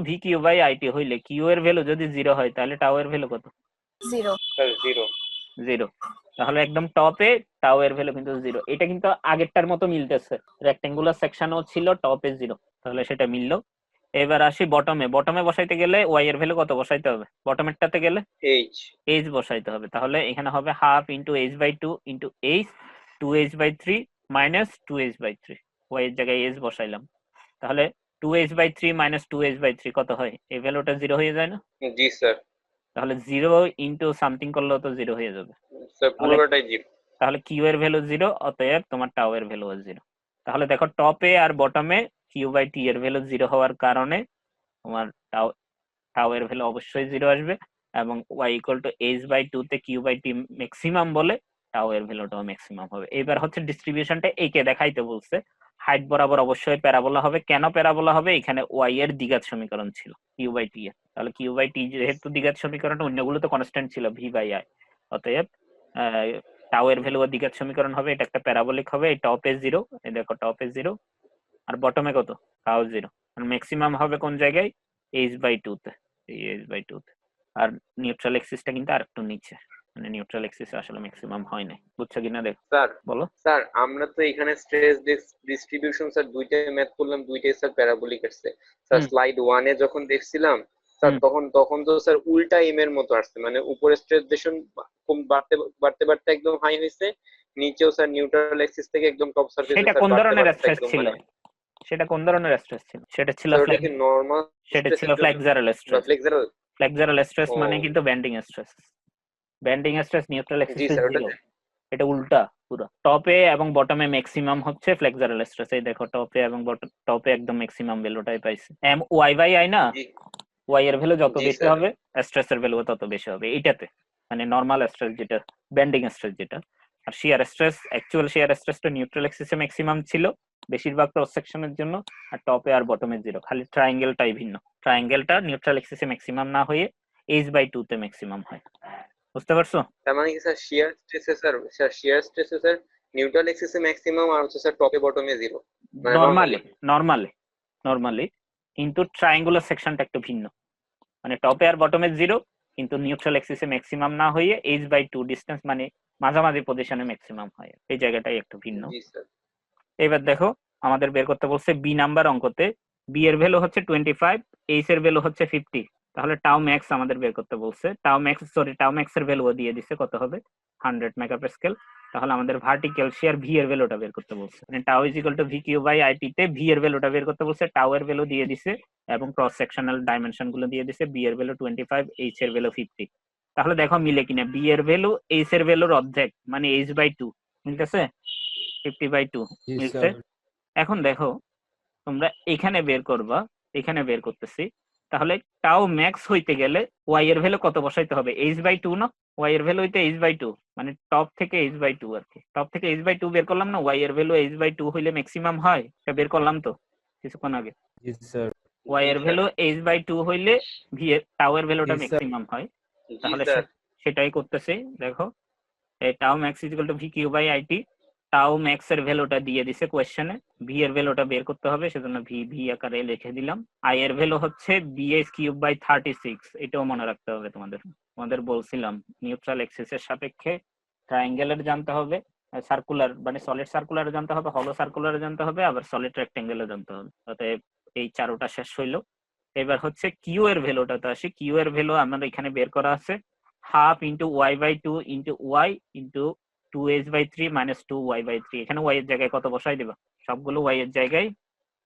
A: vq/it হইলে q এর ভ্যালু যদি 0 হয় তাহলে টাও এর ভ্যালু কত?
D: 0
J: স্যার 0।
A: 0। তাহলে একদম টপে টাও এর ভ্যালু কিন্তু 0। এটা কিন্তু আগেরটার মতো মিলতেছে, রেক্টেঙ্গুলার সেকশনও ছিল, টপে 0, তাহলে সেটা মিললো। এবার আসি বটমে। বটমে বসাইতে গেলে ওয়াই এর ভ্যালু কত বসাইতে হবে? বটমেরটাতে গেলে
J: এইচ
A: এইচ বসাইতে হবে। তাহলে এখানে হবে half into H by two into H, 2h by 3 minus 2h by 3, Y এর জায়গায় এইচ বসাইলাম। তাহলে 2h by 3 minus 2h by 3 কত হয়? এই ভ্যালুটা 0 হয়ে যায় না?
J: জি স্যার।
A: তাহলে 0 ইন্টু সামথিং করলেও তো 0 হয়ে যাবে।
J: স্যার পুরোটাই 0।
A: তাহলে কিউ এর ভ্যালু 0, অতএব তোমার টাও এর ভ্যালু 0। তাহলে দেখো টপে আর বটমে কিউ বাই টি এর ভ্যালু 0 হওয়ার কারণে তোমার টাও এর ভ্যালু অবশ্যই 0 আসবে, এবং y equal to H by 2 তে কিউ বাই টি ম্যাক্সিমাম বলে টাও এর ভ্যালুটাও ম্যাক্সিমাম হবে। এবার হচ্ছে ডিস্ট্রিবিউশনটা একে দেখাইতে বলছে। হাইট বরাবর অবশ্যই প্যারাবোলা হবে। কেন প্যারাবোলা হবে? এখানে y এর দ্বিঘাত সমীকরণ ছিল কিউ বাই টি এর। তাহলে কিউ বাই টি যেহেতু দ্বিঘাত সমীকরণ, অন্যগুলো তো কনস্ট্যান্ট ছিল ভি বাই আই, অতএব টাও এর ভ্যালু দ্বিঘাত সমীকরণ হবে। এটা একটা প্যারাবোলিক হবে। এই টপে 0, এই দেখো টপে 0, আর বটমে কত? টাও 0। আর ম্যাক্সিমাম হবে কোন জায়গায়? এইচ বাই 2 তে, এই এইচ বাই 2 তে। আর নিউট্রাল এক্সিসটা কিন্তু আরেকটু নিচে, মানে নিউট্রাল এক্সিস আসলে ম্যাক্সিমাম হয় না। বুঝছো কিনা দেখো।
J: স্যার
A: বলো।
J: স্যার আমরা তো এখানে স্ট্রেস ডিস্ট্রিবিউশন স্যার দুইটাই ম্যাথ করলাম, দুইটাই স্যার প্যারাবোলিক আসছে স্যার। স্লাইড 1 এ যখন দেখছিলাম স্যার তখন তো স্যার উল্টা এম এর মতো আসছে, মানে উপরে স্ট্রেস ডিস্ট্রিবিউশন কম বাড়তে বাড়তে বাড়তে একদম হাই হয়েছে, নিচেও স্যার নিউট্রাল এক্সিস থেকে একদম টপ সারফেসে
A: সেটা
J: স্যার
A: কোন
J: বাড়তে
A: ধরনের
J: বাড়তে
A: স্ট্রেস
J: একদম
A: ছিল?
J: মানে
A: সেটা কোন ধরনের স্ট্রেস ছিল? সেটা ছিল
J: স্যার ওটা কি নরমাল?
A: সেটা ছিল flexural stress.
J: Flexural.
A: Flexural stress
J: ও
A: মানে কিন্তু bending stress. Bending stress neutral
J: জি
A: এক্সিসে
J: স্যার, ওটা
A: 0, এটা উল্টা পুরো। টপে এবং বটমে ম্যাক্সিমাম হচ্ছে ফ্লেক্সারাল স্ট্রেস। এই দেখো টপে এবং বটম, টপে একদম ম্যাক্সিমাম ভ্যালুটাই পাইছে। এম ওয়াই বাই আই না,
J: জি
A: ওয়াই এর ভ্যালু যত
J: জি
A: বেশি
J: স্যার।
A: হবে স্ট্রেসের ভ্যালু তত বেশি হবে এইটাতে, মানে নরমাল স্ট্রেস যেটা, বেন্ডিং স্ট্রেস যেটা। আর শিয়ার স্ট্রেস, অ্যাকচুয়াল শিয়ার স্ট্রেসটা নিউট্রাল এক্সিসে ম্যাক্সিমাম ছিল বেশিরভাগ ক্রস সেকশনের জন্য, আর টপে আর বটমে 0, খালি ট্রায়াঙ্গেলটাই ভিন্ন। ট্রায়াঙ্গেলটা নিউট্রাল এক্সিসে ম্যাক্সিমাম না হয়ে এইচ বাই 2 তে ম্যাক্সিমাম হয়। বুঝতে পারছো?
J: তার মানে কি স্যার শিয়ার স্ট্রেসে শিয়ার স্ট্রেসে স্যার নিউট্রাল এক্সিসে ম্যাক্সিমাম আর হচ্ছে স্যার টপে বটমে 0 মানে
A: নরমালি নরমালি কিন্তু ট্রায়াঙ্গুলার সেকশনটা একটু ভিন্ন, মানে টপে আর বটমে 0, কিন্তু নিউট্রাল এক্সিসে ম্যাক্সিমাম না হয়ে এইচ বাই 2 ডিসটেন্স, মানে মাঝামাঝি পজিশনে ম্যাক্সিমাম হয়। এই জায়গাটাই একটু ভিন্ন।
J: জি স্যার।
A: এবার দেখো আমাদের বের করতে বলছে বি নাম্বার অঙ্কতে। বি এর ভ্যালু হচ্ছে 25, এইচ এর ভ্যালু হচ্ছে 50। তাহলে টাও ম্যাক্স আমাদের বের করতে বলছে। টাও ম্যাক্স এর ভ্যালু দিয়ে দিছে, কত হবে? 100 মেগাপাস্কেল। তাহলে আমাদের ভার্টিক্যাল শিয়ার ভি এর ভ্যালুটা বের করতে বলছে, মানে tau is equal to V Q by IT তে ভি এর ভ্যালুটা বের করতে বলছে। টাও এর ভ্যালু দিয়ে দিছে এবং ক্রস সেকশনাল ডাইমেনশন গুলো দিয়ে দিছে। বি এর ভ্যালু 25, এইচ এর ভ্যালু 50। তাহলে দেখো মিলে কিনা। বি এর ভ্যালু এইচ এর ভ্যালুর অর্ধেক, মানে এইচ বাই 2 মিলতেছে, 50 বাই 2
H: জি
A: মিলছে।
H: স্যার।
A: এখন দেখো তোমরা এখানে বের করবা, এখানে বের করতেছি। তাহলে টাও ম্যাক্স হইতে গেলে ওয়াই এর ভ্যালু কত বসাইতে হবে? এইচ বাই 2 না? ওয়াই এর ভ্যালু হইতে এইচ বাই 2, মানে টপ থেকে এইচ বাই 2 আর কি। টপ থেকে এইচ বাই 2 বের করলাম না, ওয়াই এর ভ্যালু এইচ বাই 2 হইলে ম্যাক্সিমাম হয়, এটা বের করলাম তো কিছুক্ষণ আগে।
H: জি স্যার।
A: ওয়াই এর ভ্যালু এইচ বাই 2 হইলে ভি এর টাও এর ভ্যালুটা
H: জি স্যার।
A: ম্যাক্সিমাম হয়।
J: জি
A: তাহলে
J: স্যার।
A: সেটাই করতেছি। দেখো এই tau max is equal to V Q by IT. Tau max এর ভ্যালুটা দিয়ে দিছে কোশ্চেনে, ভি এর ভ্যালুটা বের করতে হবে, সেজন্য ভি ভি আকারে লিখে দিলাম। আই এর ভ্যালু হচ্ছে বিএস কিউব বাই 36, এটাও মনে রাখতে হবে তোমাদের বলছিলাম নিউট্রাল এক্সিসের সাপেক্ষে ট্রায়াঙ্গেলের জানতে হবে, সার্কুলার মানে সলিড সার্কুলার জানতে হবে, হলো সার্কুলার জানতে হবে, আবার সলিড রেক্টেঙ্গেলও জানতে হবে। অতএব এই চারোটা শেষ হইলো। এবার হচ্ছে কিউ এর ভ্যালুটাতে আসি। কিউ এর ভ্যালু আমাদের এখানে বের করা আছে half into Y by 2 into Y into 2h by 3 minus 2y by 3। এখানে y এর জায়গায় কত বসাই দিবা? সবগুলো y এর জায়গায়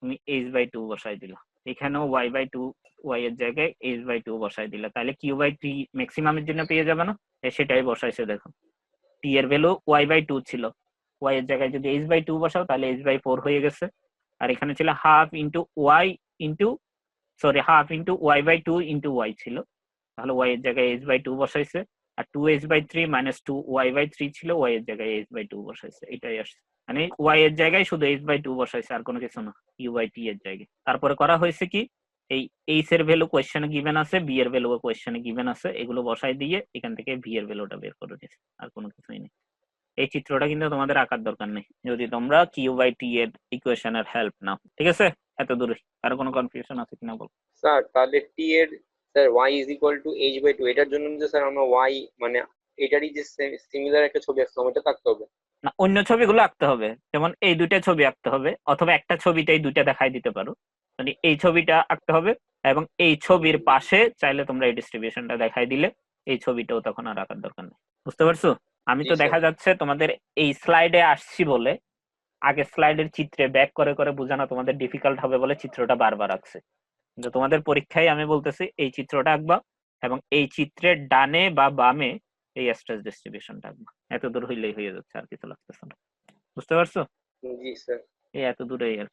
A: তুমি h বাই 2 বসাই দিলা। এখানেও y বাই 2 y এর জায়গায় h বাই 2 বসাই দিলা। তাহলে q বাই t ম্যাক্সিমামের জন্য পেয়ে যাবে না? সেটাই বসাইছে। দেখো t এর ভ্যালু y বাই 2 ছিল, y এর জায়গায় যদি h বাই 2 বসাও তাহলে h বাই 4 হয়ে গেছে। আর এখানে ছিল half into y into half into y by 2 into y ছিল, তাহলে y এর জায়গায় h বাই 2 বসাইছে। আর 2h by 3 minus 2y by 3 ছিল, y এর জায়গায় h বাই 2 বসাইছে। এটাই আসছে, মানে y এর জায়গায় শুধু h বাই 2 বসাইছে, আর কোনো কিছু না, u বাই t এর জায়গায়। তারপরে করা হয়েছে কি, এই h এর ভ্যালু কোশ্চেনে গিভেন আছে, b এর ভ্যালু কোশ্চেনে গিভেন আছে, এগুলো বসাই দিয়ে এখান থেকে v এর ভ্যালুটা বের করে দিয়েছে, আর কোনো কিছুই নেই। এই চিত্রটা কিন্তু তোমাদের আঁকার দরকার নেই যদি তোমরা q বাই t এর ইকুয়েশনের হেল্প নাও। ঠিক আছে, এত দূরে। আর কোনো কনফিউশন আছে কিনা বল।
J: স্যার তাহলে t এর sir y is equal to h by 2, এটার জন্য যে স্যার আমরা y মানে এটারই যে সিমিলার একটা ছবি আসছে ওইটা থাকতে হবে।
A: না, অন্য ছবিগুলো আঁকতে হবে, যেমন এই দুইটা ছবি আঁকতে হবে, অথবা একটা ছবিটাই দুইটা দেখাই দিতে পারো, মানে এই ছবিটা আঁকতে হবে এবং এই ছবির পাশে চাইলে তোমরা এই ডিস্ট্রিবিউশনটা দেখাই দিলে এই ছবিটাও তখন আর আঁকার দরকার নেই। বুঝতে পারছো? আমি তো
J: জি, স্যার।
A: দেখা যাচ্ছে তোমাদের এই স্লাইডে আসছি বলে আগে স্লাইডের চিত্রে ব্যাক করে করে বোঝানো তোমাদের ডিফিকাল্ট হবে বলে চিত্রটা বারবার আঁকছে, কিন্তু তোমাদের পরীক্ষায় আমি বলতেছি এই চিত্রটা আঁকবা এবং এই চিত্রের ডানে বা বামে এই স্ট্রেস ডিস্ট্রিবিউশনটা আঁকবা। এত দূর হইলেই হয়ে যাচ্ছে, আর কিছু লাগতেছে না। বুঝতে পারছো?
J: জি স্যার।
A: এই এত দূরেই আর কি।